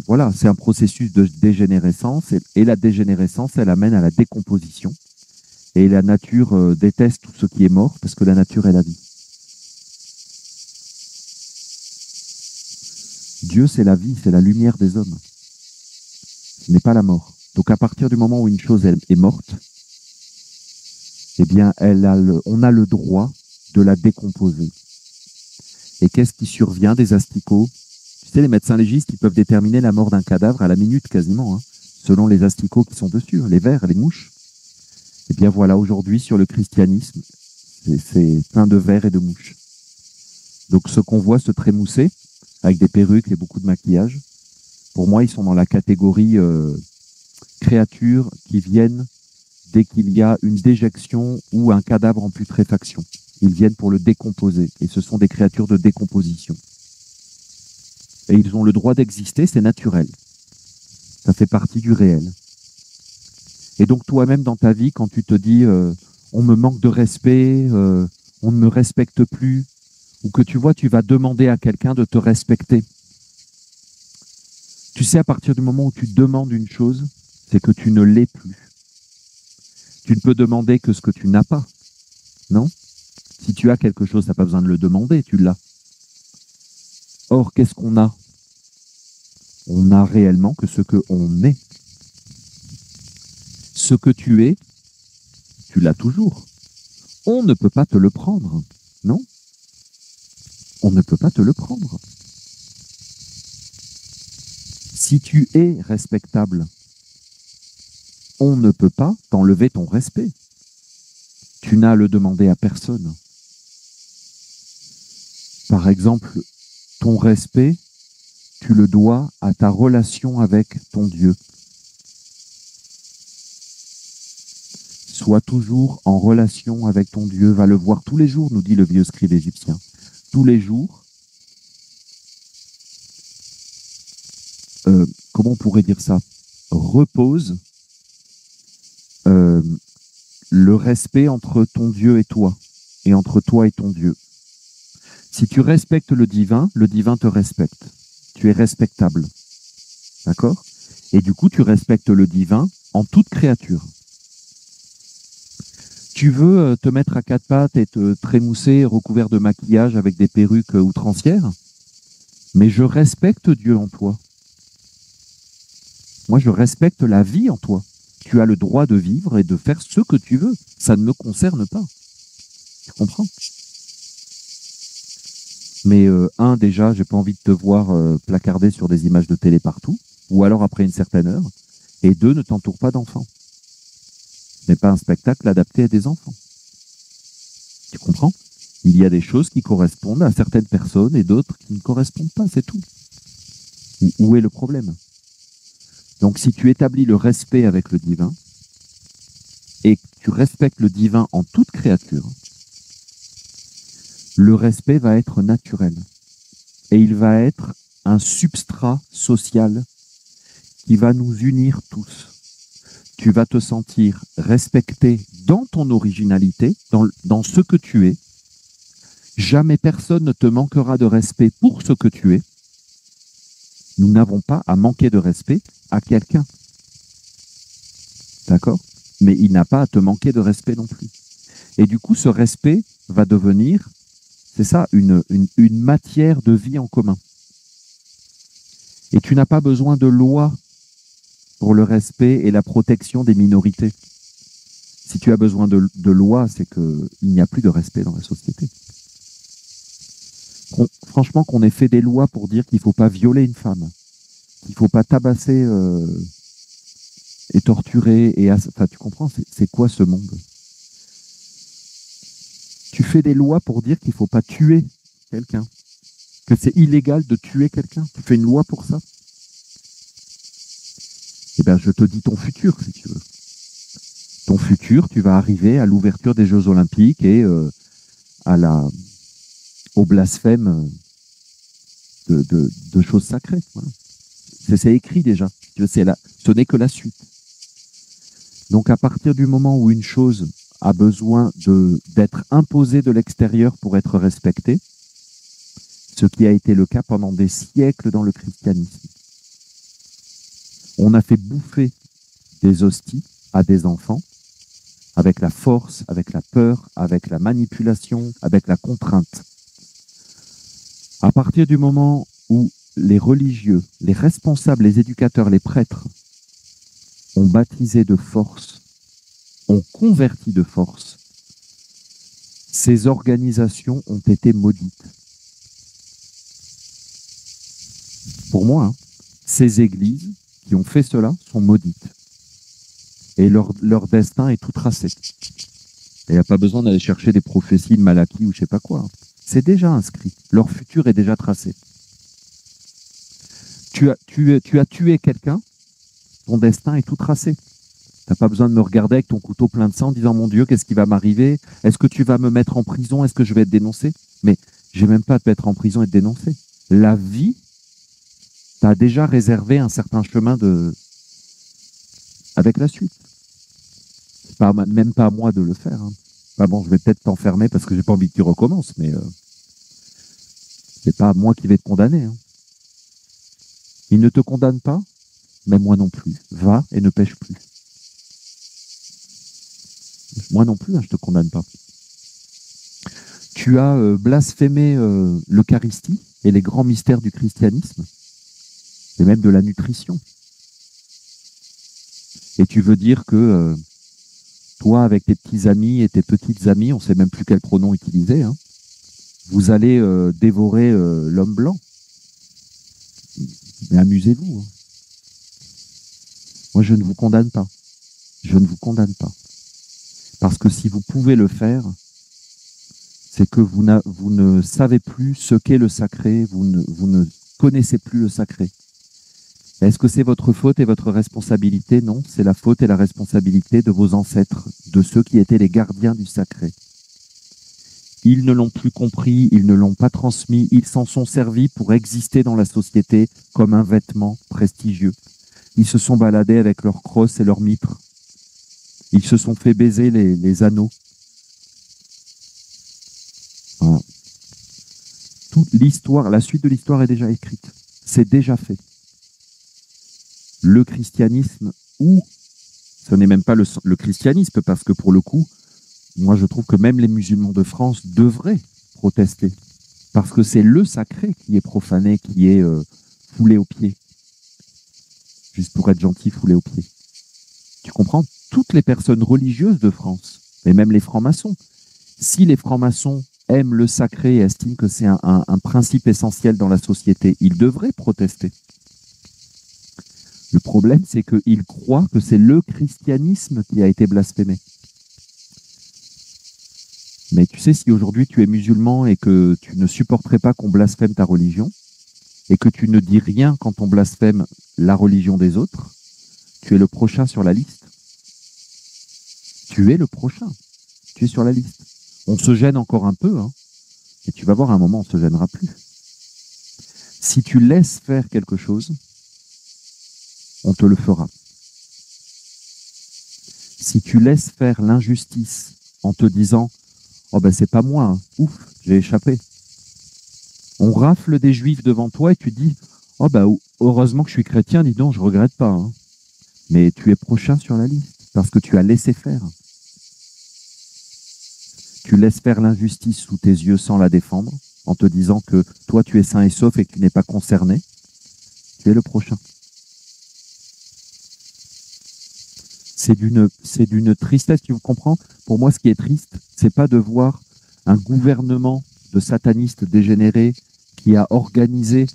voilà, c'est un processus de dégénérescence et la dégénérescence, elle amène à la décomposition. Et la nature déteste tout ce qui est mort parce que la nature est la vie. Dieu, c'est la vie, c'est la lumière des hommes. Ce n'est pas la mort. Donc à partir du moment où une chose est morte, eh bien, on a le droit de la décomposer. Et qu'est-ce qui survient des asticots? Tu sais, les médecins légistes, ils peuvent déterminer la mort d'un cadavre à la minute quasiment, hein, selon les asticots qui sont dessus, les vers, les mouches. Eh bien voilà, aujourd'hui, sur le christianisme, c'est plein de vers et de mouches. Donc ce qu'on voit se trémousser, avec des perruques et beaucoup de maquillage, pour moi, ils sont dans la catégorie créatures qui viennent dès qu'il y a une déjection ou un cadavre en putréfaction. Ils viennent pour le décomposer. Et ce sont des créatures de décomposition. Et ils ont le droit d'exister, c'est naturel. Ça fait partie du réel. Et donc toi-même dans ta vie, quand tu te dis on me manque de respect, on ne me respecte plus, ou que tu vois, tu vas demander à quelqu'un de te respecter. Tu sais, à partir du moment où tu demandes une chose, c'est que tu ne l'es plus. Tu ne peux demander que ce que tu n'as pas, non? Si tu as quelque chose, tu n'as pas besoin de le demander, tu l'as. Or, qu'est-ce qu'on a? On n'a réellement que ce qu'on est. Ce que tu es, tu l'as toujours. On ne peut pas te le prendre, non? On ne peut pas te le prendre. Si tu es respectable, on ne peut pas t'enlever ton respect. Tu n'as à le demander à personne. Par exemple, ton respect, tu le dois à ta relation avec ton Dieu. Sois toujours en relation avec ton Dieu, va le voir tous les jours, nous dit le vieux scribe égyptien. Tous les jours. Comment on pourrait dire ça? Repose le respect entre ton Dieu et toi, et entre toi et ton Dieu. Si tu respectes le divin te respecte. Tu es respectable. D'accord? Et du coup, tu respectes le divin en toute créature. Tu veux te mettre à quatre pattes et te trémousser, recouvert de maquillage avec des perruques outrancières, mais je respecte Dieu en toi. Moi, je respecte la vie en toi. Tu as le droit de vivre et de faire ce que tu veux. Ça ne me concerne pas. Tu comprends? Mais déjà, j'ai pas envie de te voir placardé sur des images de télé partout, ou alors après une certaine heure. Et deux, ne t'entoure pas d'enfants. Ce n'est pas un spectacle adapté à des enfants. Tu comprends? Il y a des choses qui correspondent à certaines personnes et d'autres qui ne correspondent pas, c'est tout. Où est le problème? Donc si tu établis le respect avec le divin et que tu respectes le divin en toute créature, le respect va être naturel et il va être un substrat social qui va nous unir tous. Tu vas te sentir respecté dans ton originalité, dans ce que tu es. Jamais personne ne te manquera de respect pour ce que tu es. Nous n'avons pas à manquer de respect à quelqu'un. D'accord? Mais il n'a pas à te manquer de respect non plus. Et du coup, ce respect va devenir, c'est ça, une matière de vie en commun. Et tu n'as pas besoin de loi pour le respect et la protection des minorités. Si tu as besoin de loi, c'est qu'il n'y a plus de respect dans la société. Franchement, qu'on ait fait des lois pour dire qu'il ne faut pas violer une femme, qu'il ne faut pas tabasser et torturer, enfin, tu comprends, c'est quoi ce monde? Tu fais des lois pour dire qu'il ne faut pas tuer quelqu'un, que c'est illégal de tuer quelqu'un. Tu fais une loi pour ça? Eh bien, je te dis ton futur, si tu veux. Ton futur, tu vas arriver à l'ouverture des Jeux Olympiques et au blasphème de choses sacrées. Voilà. C'est écrit déjà. Ce n'est que la suite. Donc, à partir du moment où une chose a besoin d'être imposée de l'extérieur pour être respectée, ce qui a été le cas pendant des siècles dans le christianisme, on a fait bouffer des hosties à des enfants avec la force, avec la peur, avec la manipulation, avec la contrainte. À partir du moment où les religieux, les responsables, les éducateurs, les prêtres ont baptisé de force, ont converti de force, ces organisations ont été maudites. Pour moi, ces églises qui ont fait cela sont maudites. Et leur destin est tout tracé. Il n'y a pas besoin d'aller chercher des prophéties de Malachie ou je ne sais pas quoi. C'est déjà inscrit. Leur futur est déjà tracé. Tu as tué quelqu'un, ton destin est tout tracé. Tu n'as pas besoin de me regarder avec ton couteau plein de sang en disant « Mon Dieu, qu'est-ce qui va m'arriver? Est-ce que tu vas me mettre en prison? Est-ce que je vais être dénoncé ?» Mais je n'ai même pas à te mettre en prison et te dénoncer. La vie t'a déjà réservé un certain chemin avec la suite. Même pas à moi de le faire. Hein. Bah bon, je vais peut-être t'enfermer parce que j'ai pas envie que tu recommences, mais c'est pas moi qui vais te condamner. Hein. Il ne te condamne pas, mais moi non plus. Va et ne pêche plus. Moi non plus, hein, je te condamne pas. Tu as blasphémé l'Eucharistie et les grands mystères du christianisme, et même de la nutrition. Et tu veux dire que toi, avec tes petits amis et tes petites amies, on ne sait même plus quel pronom utiliser, hein, vous allez dévorer l'homme blanc. Mais amusez-vous. Hein. Moi, je ne vous condamne pas. Je ne vous condamne pas. Parce que si vous pouvez le faire, c'est que vous ne savez plus ce qu'est le sacré, vous ne connaissez plus le sacré. Est-ce que c'est votre faute et votre responsabilité? Non, c'est la faute et la responsabilité de vos ancêtres, de ceux qui étaient les gardiens du sacré. Ils ne l'ont plus compris, ils ne l'ont pas transmis, ils s'en sont servis pour exister dans la société comme un vêtement prestigieux. Ils se sont baladés avec leurs crosses et leurs mitres. Ils se sont fait baiser les anneaux. Voilà. Toute l'histoire, la suite de l'histoire est déjà écrite. C'est déjà fait. Le christianisme, ou ce n'est même pas le christianisme, parce que pour le coup, moi je trouve que même les musulmans de France devraient protester, parce que c'est le sacré qui est profané, qui est foulé aux pieds. Juste pour être gentil, foulé aux pieds. Tu comprends? Toutes les personnes religieuses de France, et même les francs-maçons, si les francs-maçons aiment le sacré et estiment que c'est un principe essentiel dans la société, ils devraient protester. Le problème, c'est qu'ils croient que c'est le christianisme qui a été blasphémé. Mais tu sais, si aujourd'hui tu es musulman et que tu ne supporterais pas qu'on blasphème ta religion, et que tu ne dis rien quand on blasphème la religion des autres, tu es le prochain sur la liste. Tu es le prochain. Tu es sur la liste. On se gêne encore un peu, hein, et tu vas voir, à un moment, on ne se gênera plus. Si tu laisses faire quelque chose, on te le fera. Si tu laisses faire l'injustice en te disant « Oh ben c'est pas moi, hein. Ouf, j'ai échappé ». On rafle des juifs devant toi et tu dis « Oh ben heureusement que je suis chrétien, dis donc, je regrette pas. Hein. » Mais tu es prochain sur la liste parce que tu as laissé faire. Tu laisses faire l'injustice sous tes yeux sans la défendre, en te disant que toi tu es sain et sauf et que tu n'es pas concerné. Tu es le prochain. C'est d'une tristesse, tu comprends? Pour moi, ce qui est triste, c'est pas de voir un gouvernement de satanistes dégénérés qui a organisé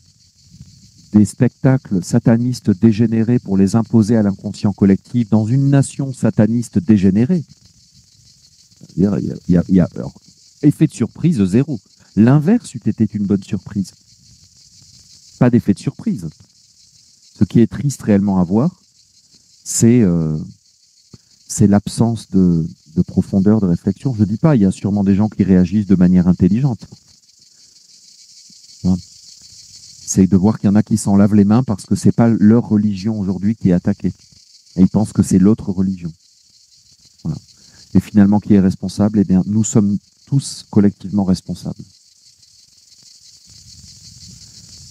des spectacles satanistes dégénérés pour les imposer à l'inconscient collectif dans une nation sataniste dégénérée. Alors, effet de surprise zéro. L'inverse eût été une bonne surprise. Pas d'effet de surprise. Ce qui est triste réellement à voir, c'est l'absence de profondeur, de réflexion. Je ne dis pas, il y a sûrement des gens qui réagissent de manière intelligente. Hein, c'est de voir qu'il y en a qui s'en lavent les mains parce que ce n'est pas leur religion aujourd'hui qui est attaquée. Et ils pensent que c'est l'autre religion. Voilà. Et finalement, qui est responsable? Eh bien, nous sommes tous collectivement responsables.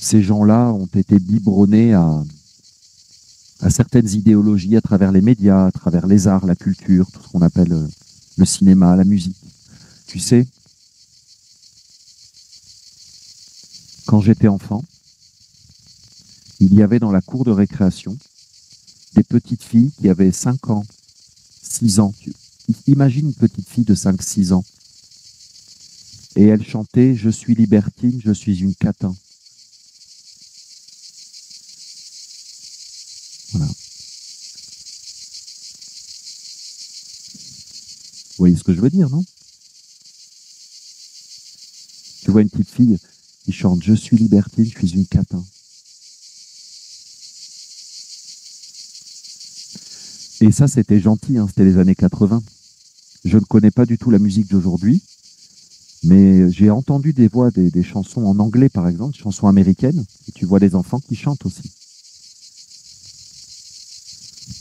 Ces gens-là ont été biberonnés à certaines idéologies à travers les médias, à travers les arts, la culture, tout ce qu'on appelle le cinéma, la musique. Tu sais, quand j'étais enfant, il y avait dans la cour de récréation des petites filles qui avaient 5 ans, 6 ans. Imagine une petite fille de 5-6 ans. Et elle chantait « Je suis libertine, je suis une catin ». Voilà. Vous voyez ce que je veux dire, non? Tu vois une petite fille qui chante « Je suis libertine, je suis une catin ». Et ça, c'était gentil, hein, c'était les années 80. Je ne connais pas du tout la musique d'aujourd'hui, mais j'ai entendu des voix, des chansons en anglais, par exemple, des chansons américaines, et tu vois des enfants qui chantent aussi.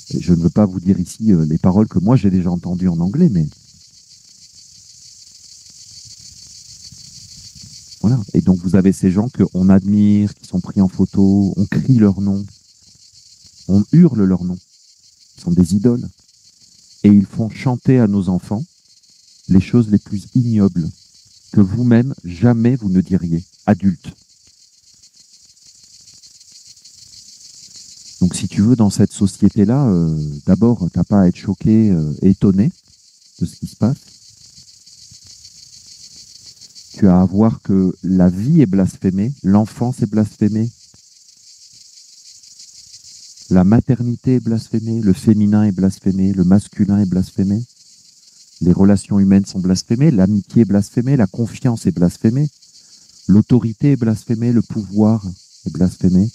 Et je ne veux pas vous dire ici les paroles que moi j'ai déjà entendues en anglais, mais voilà. Et donc vous avez ces gens qu'on admire, qui sont pris en photo, on crie leur nom, on hurle leur nom. Ils sont des idoles. Et ils font chanter à nos enfants les choses les plus ignobles que vous-même, jamais vous ne diriez, adultes. Donc si tu veux, dans cette société-là, d'abord, tu n'as pas à être choqué, étonné de ce qui se passe. Tu as à voir que la vie est blasphémée, l'enfance est blasphémée, la maternité est blasphémée, le féminin est blasphémé, le masculin est blasphémé, les relations humaines sont blasphémées, l'amitié est blasphémée, la confiance est blasphémée, l'autorité est blasphémée, le pouvoir est blasphémé,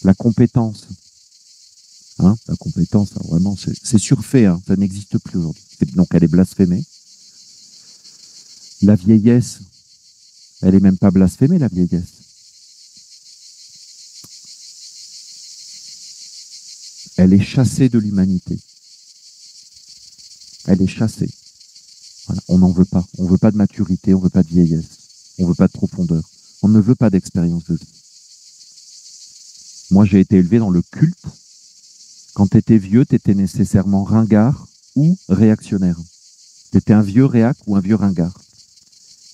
la compétence. Hein, la compétence, hein, vraiment, c'est surfait, hein, ça n'existe plus aujourd'hui. Donc elle est blasphémée. La vieillesse, elle n'est même pas blasphémée, la vieillesse. Elle est chassée de l'humanité. Elle est chassée. Voilà, on n'en veut pas. On ne veut pas de maturité, on ne veut pas de vieillesse. On ne veut pas de profondeur. On ne veut pas d'expérience de vie. Moi, j'ai été élevé dans le culte. Quand tu étais vieux, tu étais nécessairement ringard ou réactionnaire. Tu étais un vieux réac ou un vieux ringard.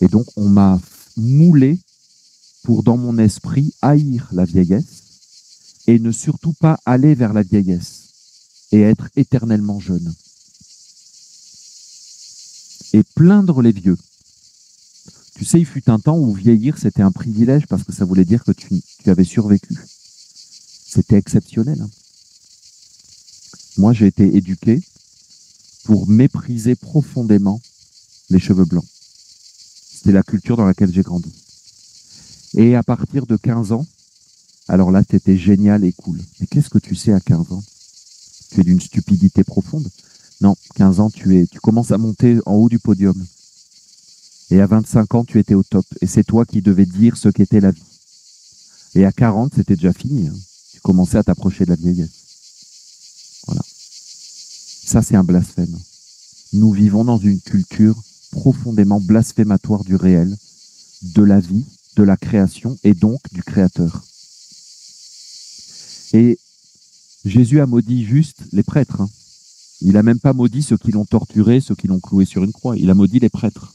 Et donc, on m'a moulé pour, dans mon esprit, haïr la vieillesse et ne surtout pas aller vers la vieillesse et être éternellement jeune. Et plaindre les vieux. Tu sais, il fut un temps où vieillir, c'était un privilège parce que ça voulait dire que tu avais survécu. C'était exceptionnel. Hein. Moi, j'ai été éduqué pour mépriser profondément les cheveux blancs. C'était la culture dans laquelle j'ai grandi. Et à partir de 15 ans, alors là, tu étais génial et cool. Mais qu'est-ce que tu sais à 15 ans? Tu es d'une stupidité profonde. Non, 15 ans, tu commences à monter en haut du podium. Et à 25 ans, tu étais au top. Et c'est toi qui devais dire ce qu'était la vie. Et à 40, c'était déjà fini. Hein. Tu commençais à t'approcher de la vieillesse. Voilà. Ça, c'est un blasphème. Nous vivons dans une culture profondément blasphématoire du réel, de la vie, de la création et donc du Créateur. Et Jésus a maudit juste les prêtres. Hein. Il n'a même pas maudit ceux qui l'ont torturé, ceux qui l'ont cloué sur une croix. Il a maudit les prêtres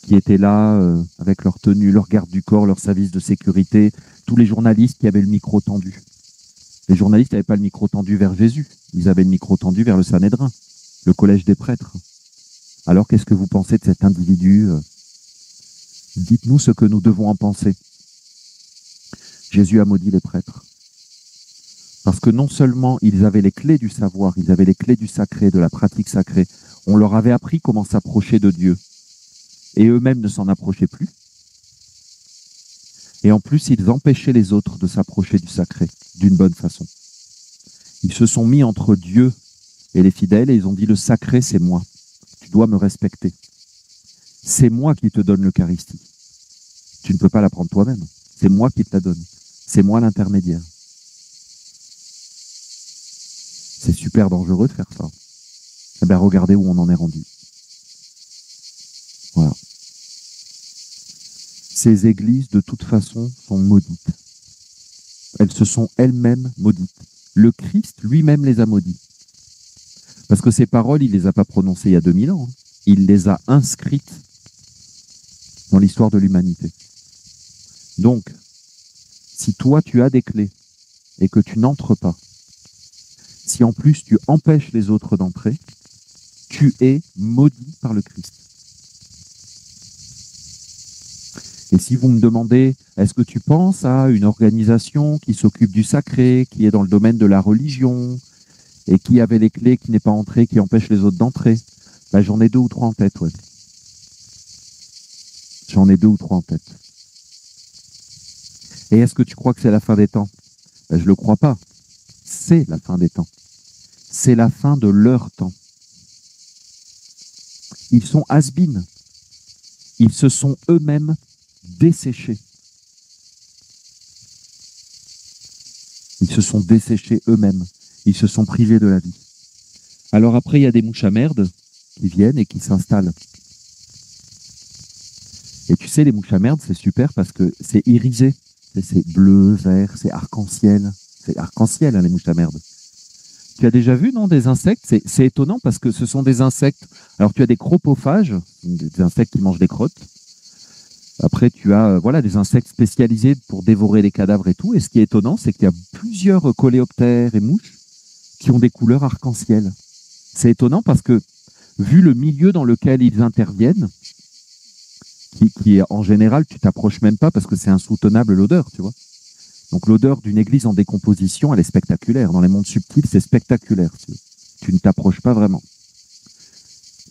qui étaient là avec leur tenue, leur garde du corps, leur service de sécurité, tous les journalistes qui avaient le micro tendu. Les journalistes n'avaient pas le micro tendu vers Jésus, ils avaient le micro tendu vers le Sanhédrin, le collège des prêtres. Alors qu'est-ce que vous pensez de cet individu? Dites-nous ce que nous devons en penser. Jésus a maudit les prêtres. Parce que non seulement ils avaient les clés du savoir, ils avaient les clés du sacré, de la pratique sacrée, on leur avait appris comment s'approcher de Dieu. Et eux-mêmes ne s'en approchaient plus. Et en plus, ils empêchaient les autres de s'approcher du sacré d'une bonne façon. Ils se sont mis entre Dieu et les fidèles et ils ont dit, le sacré, c'est moi. Tu dois me respecter. C'est moi qui te donne l'Eucharistie. Tu ne peux pas la prendre toi-même. C'est moi qui te la donne. C'est moi l'intermédiaire. C'est super dangereux de faire ça. Eh bien, regardez où on en est rendu. Voilà. Ces églises, de toute façon, sont maudites. Elles se sont elles-mêmes maudites. Le Christ lui-même les a maudites. Parce que ces paroles, il ne les a pas prononcées il y a 2000 ans. Il les a inscrites dans l'histoire de l'humanité. Donc, si toi, tu as des clés et que tu n'entres pas, si en plus tu empêches les autres d'entrer, tu es maudit par le Christ. Et si vous me demandez, est-ce que tu penses à une organisation qui s'occupe du sacré, qui est dans le domaine de la religion, et qui avait les clés, qui n'est pas entrée, qui empêche les autres d'entrer? Ben, j'en ai 2 ou 3 en tête, ouais. J'en ai 2 ou 3 en tête. Et est-ce que tu crois que c'est la fin des temps? Ben, je ne le crois pas. C'est la fin des temps. C'est la fin de leur temps. Ils sont has-been. Ils se sont eux-mêmes desséchés. Ils se sont desséchés eux-mêmes. Ils se sont privés de la vie. Alors après, il y a des mouches à merde qui viennent et qui s'installent. Et tu sais, les mouches à merde, c'est super parce que c'est irisé. C'est bleu, vert, c'est arc-en-ciel. C'est arc-en-ciel, hein, les mouches à merde. Tu as déjà vu, non, des insectes? C'est étonnant parce que ce sont des insectes. Alors, tu as des cropophages, des insectes qui mangent des crottes. Après, tu as voilà, des insectes spécialisés pour dévorer les cadavres et tout. Et ce qui est étonnant, c'est qu'il y a plusieurs coléoptères et mouches qui ont des couleurs arc-en-ciel. C'est étonnant parce que, vu le milieu dans lequel ils interviennent, qui est en général, tu t'approches même pas parce que c'est insoutenable l'odeur, tu vois. Donc l'odeur d'une église en décomposition, elle est spectaculaire. Dans les mondes subtils, c'est spectaculaire. Tu ne t'approches pas vraiment.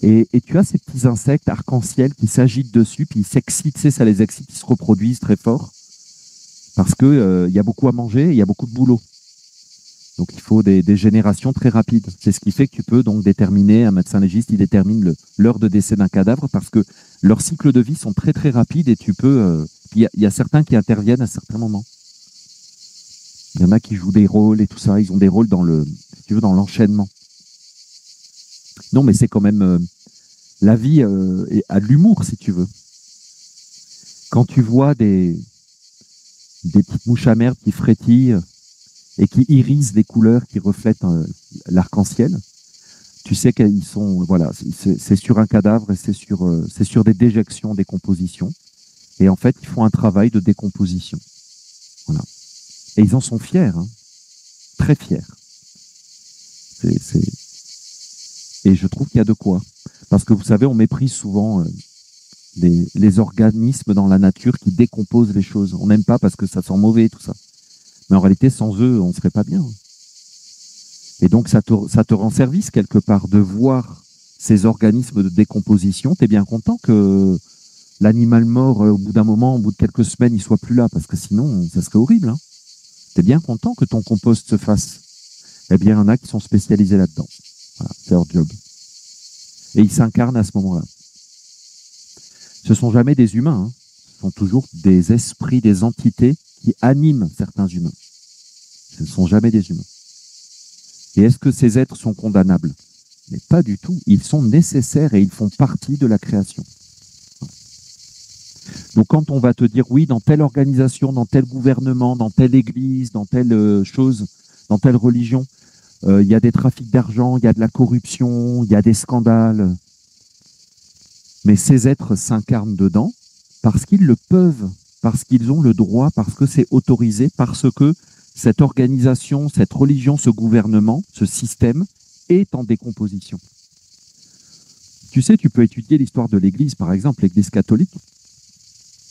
Et tu as ces petits insectes arc-en-ciel qui s'agitent dessus, puis ils s'excitent, tu sais, ça les excite, ils se reproduisent très fort. Parce que y a beaucoup à manger, il y a beaucoup de boulot. Donc il faut des générations très rapides. C'est ce qui fait que tu peux donc déterminer, un médecin légiste, il détermine l'heure de décès d'un cadavre parce que leurs cycles de vie sont très très rapides et tu peux... Il y a certains qui interviennent à certains moments. Il y en a qui jouent des rôles et tout ça, ils ont des rôles dans si tu veux, dans l'enchaînement. Non, mais c'est quand même... la vie a de l'humour, si tu veux. Quand tu vois des petites mouches à merde qui frétillent et qui irisent les couleurs qui reflètent l'arc-en-ciel, tu sais qu'ils sont... Voilà, c'est sur un cadavre et c'est sur des déjections, des compositions. Et en fait, ils font un travail de décomposition. Voilà. Et ils en sont fiers, hein, très fiers. Et je trouve qu'il y a de quoi. Parce que vous savez, on méprise souvent les organismes dans la nature qui décomposent les choses. On n'aime pas parce que ça sent mauvais, tout ça. Mais en réalité, sans eux, on ne serait pas bien. Et donc, ça te rend service quelque part de voir ces organismes de décomposition. Tu es bien content que l'animal mort, au bout d'un moment, au bout de quelques semaines, il soit plus là, parce que sinon, ça serait horrible. Hein. Tu es bien content que ton compost se fasse. Eh bien, il y en a qui sont spécialisés là-dedans. Voilà, c'est leur job. Et ils s'incarnent à ce moment-là. Ce ne sont jamais des humains. Hein. Ce sont toujours des esprits, des entités qui animent certains humains. Ce ne sont jamais des humains. Et est-ce que ces êtres sont condamnables? Mais pas du tout. Ils sont nécessaires et ils font partie de la création. Donc quand on va te dire, oui, dans telle organisation, dans tel gouvernement, dans telle église, dans telle chose, dans telle religion, il y a des trafics d'argent, il y a de la corruption, il y a des scandales. Mais ces êtres s'incarnent dedans parce qu'ils le peuvent, parce qu'ils ont le droit, parce que c'est autorisé, parce que cette organisation, cette religion, ce gouvernement, ce système est en décomposition. Tu sais, tu peux étudier l'histoire de l'Église, par exemple, l'Église catholique.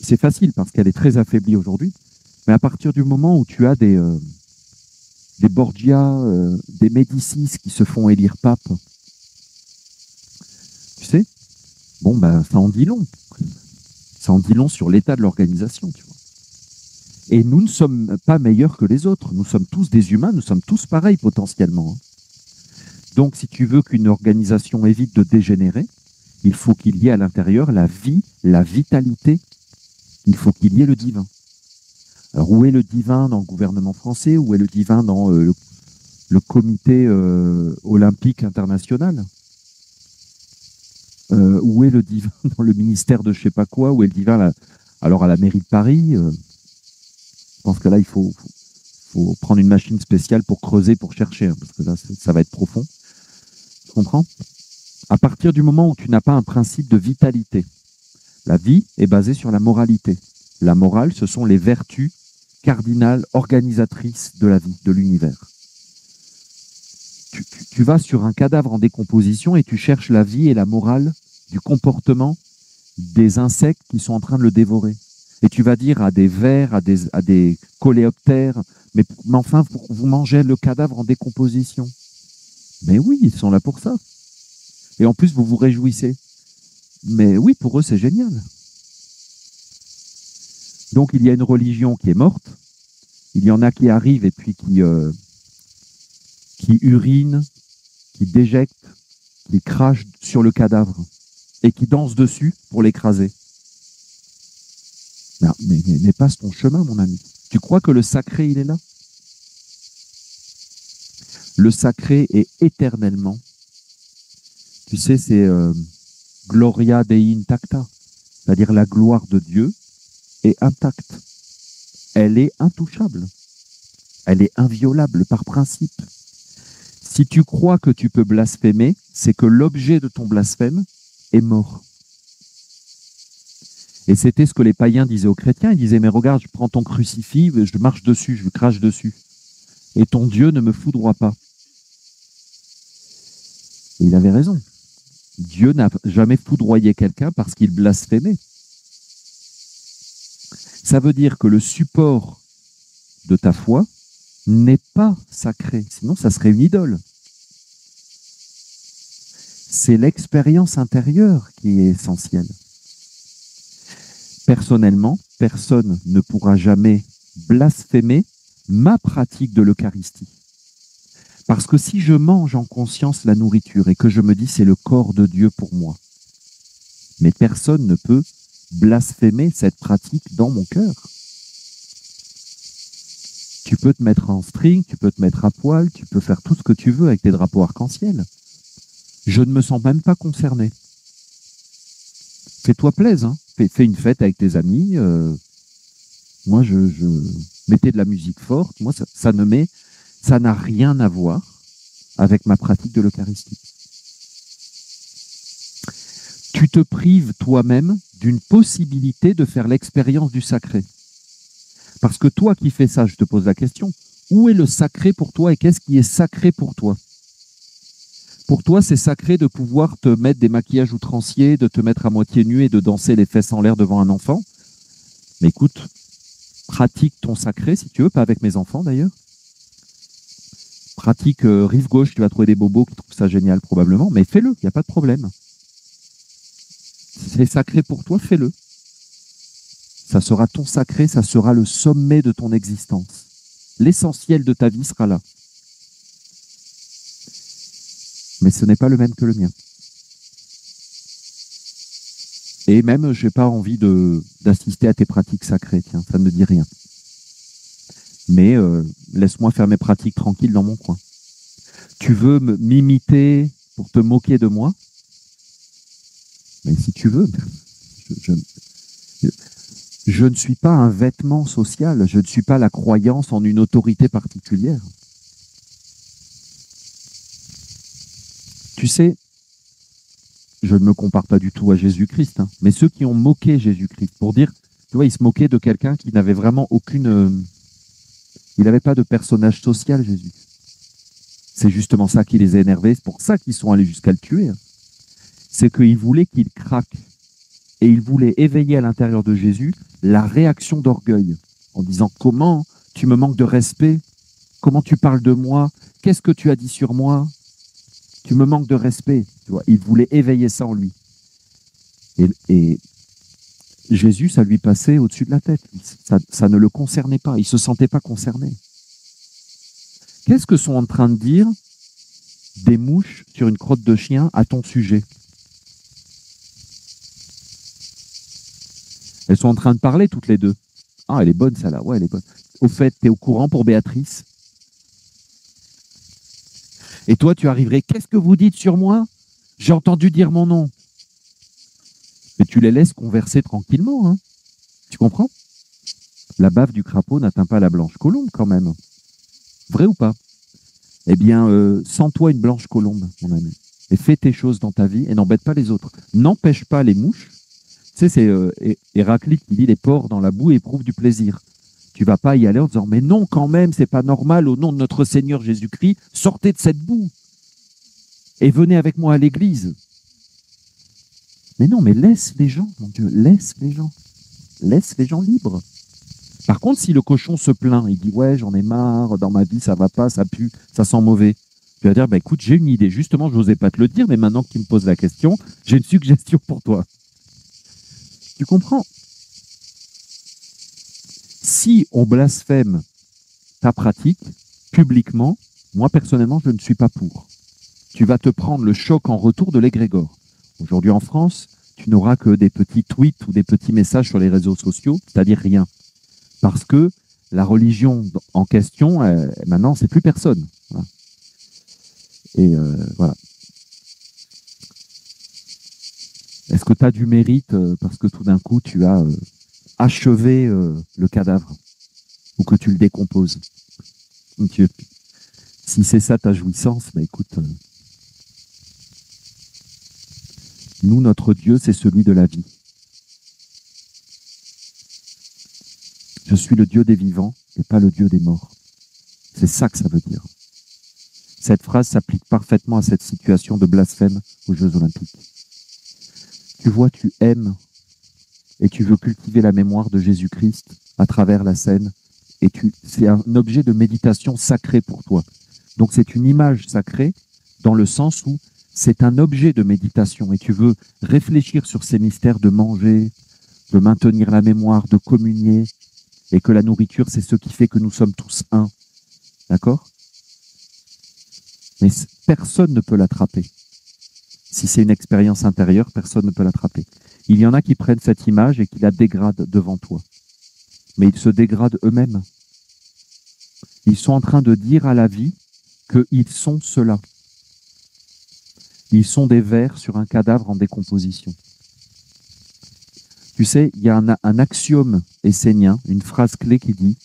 C'est facile parce qu'elle est très affaiblie aujourd'hui. Mais à partir du moment où tu as des Borgia, des Médicis qui se font élire pape, tu sais, bon, ben, ça en dit long. Ça en dit long sur l'état de l'organisation, tu vois. Et nous ne sommes pas meilleurs que les autres. Nous sommes tous des humains, nous sommes tous pareils potentiellement. Donc, si tu veux qu'une organisation évite de dégénérer, il faut qu'il y ait à l'intérieur la vie, la vitalité. Il faut qu'il y ait le divin. Alors, où est le divin dans le gouvernement français? Où est le divin dans le comité olympique international? Où est le divin dans le ministère de je sais pas quoi? Où est le divin alors à la mairie de Paris? Je pense que là, il faut prendre une machine spéciale pour creuser, pour chercher, hein, parce que là, ça va être profond. Tu comprends? À partir du moment où tu n'as pas un principe de vitalité, la vie est basée sur la moralité. La morale, ce sont les vertus cardinales organisatrices de la vie, de l'univers. Tu vas sur un cadavre en décomposition et tu cherches la vie et la morale du comportement des insectes qui sont en train de le dévorer. Et tu vas dire à des vers, à des coléoptères, mais enfin, vous mangez le cadavre en décomposition. Mais oui, ils sont là pour ça. Et en plus, vous vous réjouissez. Mais oui, pour eux, c'est génial. Donc, il y a une religion qui est morte. Il y en a qui arrivent et puis qui urinent, qui déjectent, qui crachent sur le cadavre et qui dansent dessus pour l'écraser. Mais passe ton chemin, mon ami. Tu crois que le sacré, il est là? Le sacré est éternellement. Tu sais, c'est Gloria Dei intacta, c'est-à-dire la gloire de Dieu est intacte. Elle est intouchable. Elle est inviolable par principe. Si tu crois que tu peux blasphémer, c'est que l'objet de ton blasphème est mort. Et c'était ce que les païens disaient aux chrétiens. Ils disaient, mais regarde, je prends ton crucifix, je marche dessus, je crache dessus. Et ton Dieu ne me foudroie pas. Et il avait raison. Dieu n'a jamais foudroyé quelqu'un parce qu'il blasphémait. Ça veut dire que le support de ta foi n'est pas sacré, sinon ça serait une idole. C'est l'expérience intérieure qui est essentielle. Personnellement, personne ne pourra jamais blasphémer ma pratique de l'Eucharistie. Parce que si je mange en conscience la nourriture et que je me dis c'est le corps de Dieu pour moi, mais personne ne peut blasphémer cette pratique dans mon cœur. Tu peux te mettre en string, tu peux te mettre à poil, tu peux faire tout ce que tu veux avec tes drapeaux arc-en-ciel. Je ne me sens même pas concerné. Fais-toi plaisir, hein. Fais une fête avec tes amis. Moi, je mettais de la musique forte. Moi, ça n'a rien à voir avec ma pratique de l'Eucharistie. Tu te prives toi-même d'une possibilité de faire l'expérience du sacré. Parce que toi qui fais ça, je te pose la question, où est le sacré pour toi et qu'est-ce qui est sacré pour toi? Pour toi, c'est sacré de pouvoir te mettre des maquillages outranciers, de te mettre à moitié nu et de danser les fesses en l'air devant un enfant. Mais écoute, pratique ton sacré si tu veux, pas avec mes enfants d'ailleurs. pratique rive gauche, tu vas trouver des bobos qui trouvent ça génial probablement, mais fais-le, il n'y a pas de problème. C'est sacré pour toi, fais-le. Ça sera ton sacré, ça sera le sommet de ton existence. L'essentiel de ta vie sera là. Mais ce n'est pas le même que le mien. Et même, je n'ai pas envie d'assister à tes pratiques sacrées, tiens, ça ne me dit rien. Mais laisse-moi faire mes pratiques tranquilles dans mon coin. Tu veux m'imiter pour te moquer de moi? Mais si tu veux, je ne suis pas un vêtement social, je ne suis pas la croyance en une autorité particulière. Tu sais, je ne me compare pas du tout à Jésus-Christ, hein, mais ceux qui ont moqué Jésus-Christ, pour dire, tu vois, ils se moquaient de quelqu'un qui n'avait vraiment aucune... il n'avait pas de personnage social, Jésus. C'est justement ça qui les a énervés, c'est pour ça qu'ils sont allés jusqu'à le tuer. Hein. C'est qu'ils voulaient qu'il craque. Et ils voulaient éveiller à l'intérieur de Jésus la réaction d'orgueil, en disant « Comment tu me manques de respect? Comment tu parles de moi? Qu'est-ce que tu as dit sur moi? Tu me manques de respect. » Tu vois, ils voulaient éveiller ça en lui. Et Jésus, ça lui passait au-dessus de la tête. Ça ne le concernait pas. Il ne se sentait pas concerné. Qu'est-ce que sont en train de dire des mouches sur une crotte de chien à ton sujet? Elles sont en train de parler toutes les deux. Ah, elle est bonne, celle-là. Ouais, elle est bonne. Au fait, tu es au courant pour Béatrice? Et toi, tu arriverais, qu'est-ce que vous dites sur moi? J'ai entendu dire mon nom. Mais tu les laisses converser tranquillement. Hein. Tu comprends? La bave du crapaud n'atteint pas la blanche colombe quand même. Vrai ou pas? Eh bien, sens-toi une blanche colombe, mon ami. Et fais tes choses dans ta vie et n'embête pas les autres. N'empêche pas les mouches. Tu sais, c'est Héraclite qui dit les porcs dans la boue éprouvent du plaisir. Tu vas pas y aller en disant mais non, quand même, c'est pas normal, au nom de notre Seigneur Jésus-Christ, sortez de cette boue et venez avec moi à l'église. Mais non, mais laisse les gens, mon Dieu, laisse les gens. Laisse les gens libres. Par contre, si le cochon se plaint, il dit ouais, j'en ai marre, dans ma vie, ça va pas, ça pue, ça sent mauvais. Tu vas dire, bah, écoute, j'ai une idée. Justement, je n'osais pas te le dire, mais maintenant que tu me poses la question, j'ai une suggestion pour toi. Tu comprends? Si on blasphème ta pratique publiquement, moi personnellement, je ne suis pas pour. Tu vas te prendre le choc en retour de l'égrégore. Aujourd'hui en France, tu n'auras que des petits tweets ou des petits messages sur les réseaux sociaux, c'est-à-dire rien. Parce que la religion en question, maintenant, c'est plus personne. Voilà. Et voilà. Est-ce que tu as du mérite parce que tout d'un coup, tu as achevé le cadavre ou que tu le décomposes? Dieu. Si c'est ça ta jouissance, bah écoute, nous, notre Dieu, c'est celui de la vie. Je suis le Dieu des vivants et pas le Dieu des morts. C'est ça que ça veut dire. Cette phrase s'applique parfaitement à cette situation de blasphème aux Jeux Olympiques. Tu vois, tu aimes et tu veux cultiver la mémoire de Jésus-Christ à travers la scène et c'est un objet de méditation sacré pour toi. Donc c'est une image sacrée dans le sens où c'est un objet de méditation et tu veux réfléchir sur ces mystères de manger, de maintenir la mémoire, de communier et que la nourriture, c'est ce qui fait que nous sommes tous un. D'accord? Mais personne ne peut l'attraper. Si c'est une expérience intérieure, personne ne peut l'attraper. Il y en a qui prennent cette image et qui la dégradent devant toi. Mais ils se dégradent eux-mêmes. Ils sont en train de dire à la vie qu'ils sont cela. Ils sont des vers sur un cadavre en décomposition. Tu sais, il y a un axiome essénien, une phrase clé qui dit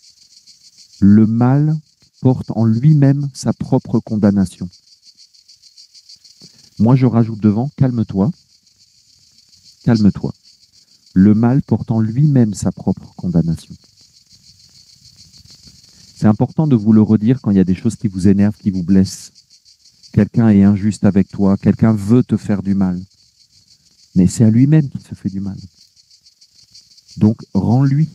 « Le mal porte en lui-même sa propre condamnation ». Moi, je rajoute devant « Calme-toi, calme-toi ». Le mal porte en lui-même sa propre condamnation. C'est important de vous le redire quand il y a des choses qui vous énervent, qui vous blessent. Quelqu'un est injuste avec toi, quelqu'un veut te faire du mal. Mais c'est à lui-même qu'il se fait du mal. Donc, rends-lui.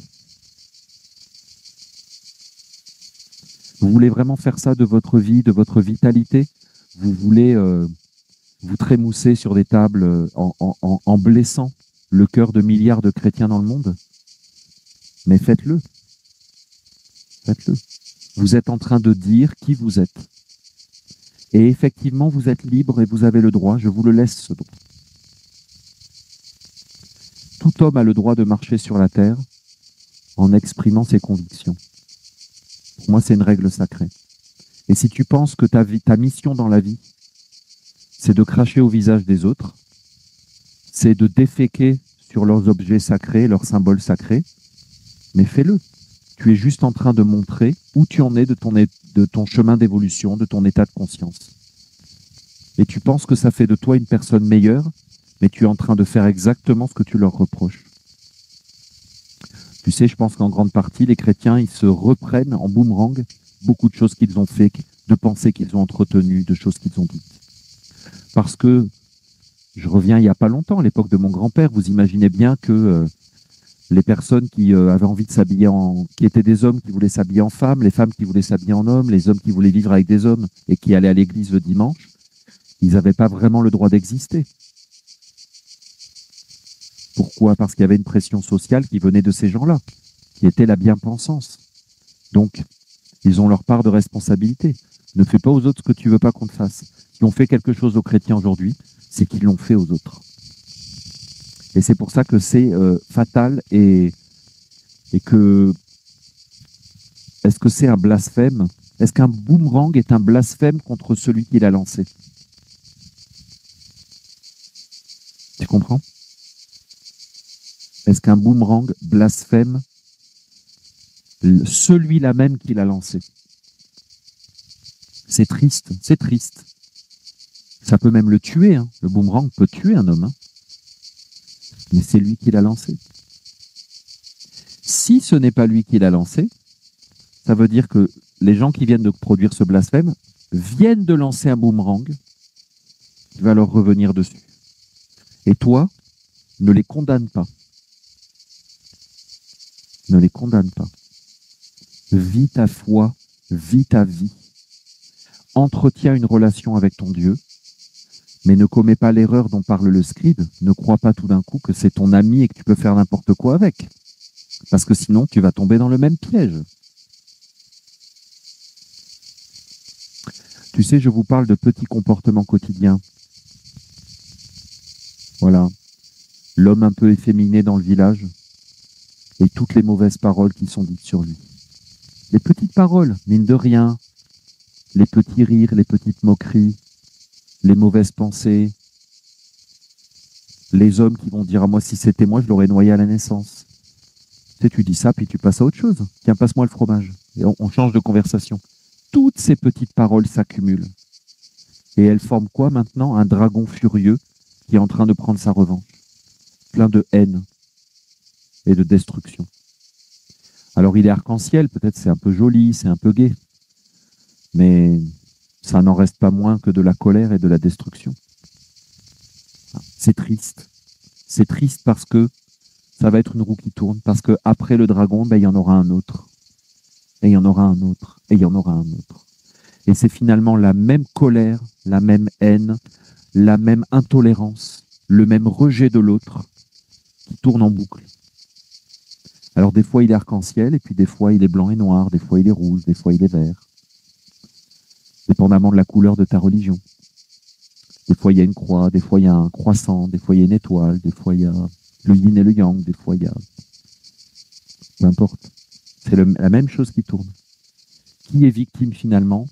Vous voulez vraiment faire ça de votre vie, de votre vitalité? Vous voulez vous trémousser sur des tables en blessant le cœur de milliards de chrétiens dans le monde? Mais faites-le. Faites-le. Vous êtes en train de dire qui vous êtes. Et effectivement, vous êtes libre et vous avez le droit, je vous le laisse ce droit. Tout homme a le droit de marcher sur la terre en exprimant ses convictions. Pour moi, c'est une règle sacrée. Et si tu penses que ta mission dans la vie, c'est de cracher au visage des autres, c'est de déféquer sur leurs objets sacrés, leurs symboles sacrés, mais fais-le. Tu es juste en train de montrer où tu en es de ton chemin d'évolution, de ton état de conscience. Et tu penses que ça fait de toi une personne meilleure, mais tu es en train de faire exactement ce que tu leur reproches. Tu sais, je pense qu'en grande partie, les chrétiens, ils se reprennent en boomerang beaucoup de choses qu'ils ont fait, de pensées qu'ils ont entretenues, de choses qu'ils ont dites. Parce que, je reviens il n'y a pas longtemps, à l'époque de mon grand-père, vous imaginez bien que les personnes qui avaient envie de s'habiller qui étaient des hommes qui voulaient s'habiller en femmes, les femmes qui voulaient s'habiller en hommes, les hommes qui voulaient vivre avec des hommes et qui allaient à l'église le dimanche, ils n'avaient pas vraiment le droit d'exister. Pourquoi? Parce qu'il y avait une pression sociale qui venait de ces gens-là, qui était la bien-pensance. Donc, ils ont leur part de responsabilité. Ne fais pas aux autres ce que tu veux pas qu'on te fasse. Si on fait quelque chose aux chrétiens aujourd'hui, c'est qu'ils l'ont fait aux autres. Et c'est pour ça que c'est fatal et que... Est-ce que c'est un blasphème? Est-ce qu'un boomerang est un blasphème contre celui qui l'a lancé? Tu comprends? Est-ce qu'un boomerang blasphème celui-là même qui l'a lancé? C'est triste, c'est triste. Ça peut même le tuer, hein. Le boomerang peut tuer un homme, hein. Mais c'est lui qui l'a lancé. Si ce n'est pas lui qui l'a lancé, ça veut dire que les gens qui viennent de produire ce blasphème viennent de lancer un boomerang qui va leur revenir dessus. Et toi, ne les condamne pas. Ne les condamne pas. Vis ta foi, vis ta vie. Entretiens une relation avec ton Dieu, mais ne commets pas l'erreur dont parle le scribe. Ne crois pas tout d'un coup que c'est ton ami et que tu peux faire n'importe quoi avec. Parce que sinon, tu vas tomber dans le même piège. Tu sais, je vous parle de petits comportements quotidiens. Voilà. L'homme un peu efféminé dans le village et toutes les mauvaises paroles qui sont dites sur lui. Les petites paroles, mine de rien, les petits rires, les petites moqueries, les mauvaises pensées, les hommes qui vont dire à moi, si c'était moi, je l'aurais noyé à la naissance. Tu sais, tu dis ça, puis tu passes à autre chose. Tiens, passe-moi le fromage. Et on change de conversation. Toutes ces petites paroles s'accumulent. Et elles forment quoi maintenant? Un dragon furieux qui est en train de prendre sa revanche. Plein de haine et de destruction. Alors il est arc-en-ciel, peut-être c'est un peu joli, c'est un peu gai, mais ça n'en reste pas moins que de la colère et de la destruction. C'est triste. C'est triste parce que ça va être une roue qui tourne, parce qu'après le dragon, ben, il y en aura un autre. Et il y en aura un autre. Et il y en aura un autre. Et c'est finalement la même colère, la même haine, la même intolérance, le même rejet de l'autre qui tourne en boucle. Alors des fois il est arc-en-ciel, et puis des fois il est blanc et noir, des fois il est rouge, des fois il est vert. Dépendamment de la couleur de ta religion. Des fois il y a une croix, des fois il y a un croissant, des fois il y a une étoile, des fois il y a le yin et le yang, des fois il y a... Peu importe. C'est la même chose qui tourne. Qui est victime finalement?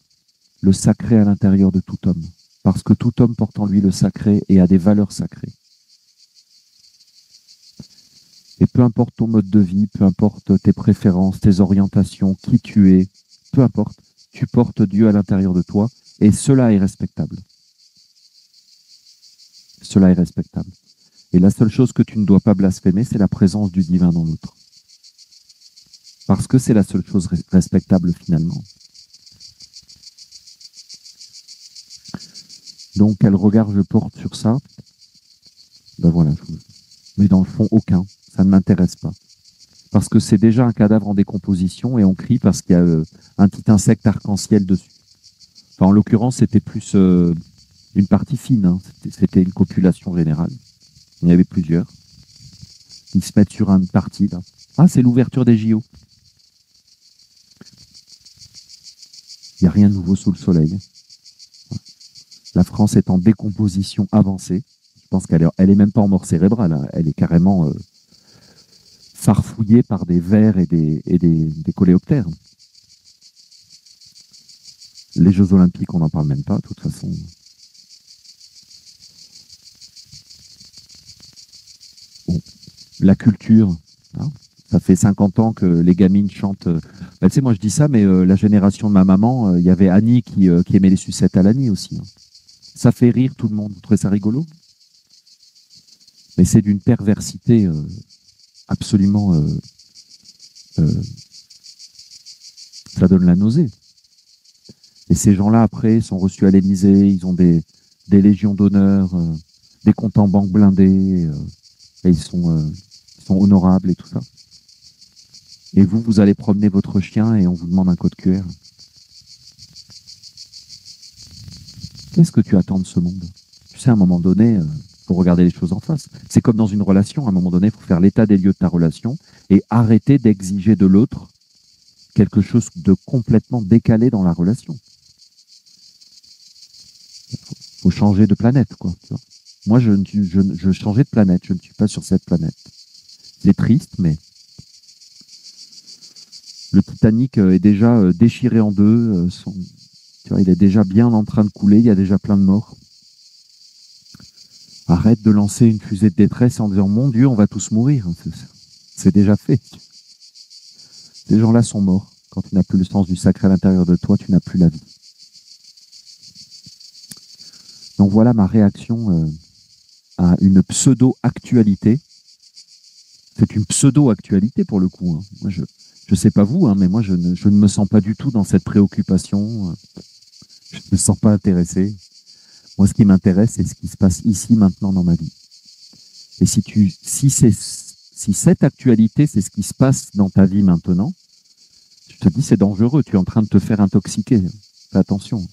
Le sacré à l'intérieur de tout homme. Parce que tout homme porte en lui le sacré et a des valeurs sacrées. Et peu importe ton mode de vie, peu importe tes préférences, tes orientations, qui tu es, peu importe, tu portes Dieu à l'intérieur de toi et cela est respectable. Cela est respectable. Et la seule chose que tu ne dois pas blasphémer, c'est la présence du divin dans l'autre. Parce que c'est la seule chose respectable finalement. Donc, quel regard je porte sur ça? Ben voilà. Mais dans le fond, aucun. Ça ne m'intéresse pas. parce que c'est déjà un cadavre en décomposition et on crie parce qu'il y a un petit insecte arc-en-ciel dessus. Enfin, en l'occurrence, c'était plus une partie fine, hein. C'était une copulation générale. Il y en avait plusieurs. Ils se mettent sur une partie, là. Ah, c'est l'ouverture des JO. Il n'y a rien de nouveau sous le soleil. La France est en décomposition avancée. Je pense qu'elle est même pas en mort cérébrale, hein. Elle est carrément farfouillée par des vers et des coléoptères. Les Jeux Olympiques, on n'en parle même pas, de toute façon. Bon. La culture, hein. Ça fait 50 ans que les gamines chantent. Tu sais, moi je dis ça, mais la génération de ma maman, il y avait Annie qui aimait les sucettes à l'Annie aussi, hein. Ça fait rire tout le monde. Vous trouvez ça rigolo? Mais c'est d'une perversité absolument. Ça donne la nausée. Et ces gens-là, après, sont reçus à l'Élysée, ils ont des légions d'honneur, des comptes en banque blindés, et ils sont honorables et tout ça. Et vous allez promener votre chien et on vous demande un code QR. Qu'est-ce que tu attends de ce monde? Tu sais, à un moment donné, faut regarder les choses en face. C'est comme dans une relation, à un moment donné, il faut faire l'état des lieux de ta relation et arrêter d'exiger de l'autre quelque chose de complètement décalé dans la relation. Faut changer de planète, quoi. Tu vois. Moi, je changeais de planète, je ne suis pas sur cette planète. C'est triste, mais le Titanic est déjà déchiré en deux. Tu vois, il est déjà bien en train de couler, il y a déjà plein de morts. Arrête de lancer une fusée de détresse en disant « Mon Dieu, on va tous mourir ». C'est déjà fait. Ces gens-là sont morts. Quand tu n'as plus le sens du sacré à l'intérieur de toi, tu n'as plus la vie. Donc voilà ma réaction à une pseudo-actualité. C'est une pseudo-actualité pour le coup, hein. Moi, je ne sais pas vous, hein, mais moi, je ne me sens pas du tout dans cette préoccupation. Je ne me sens pas intéressé. Moi, ce qui m'intéresse, c'est ce qui se passe ici, maintenant, dans ma vie. Et si cette actualité, c'est ce qui se passe dans ta vie maintenant, je te dis, c'est dangereux. Tu es en train de te faire intoxiquer. Fais attention.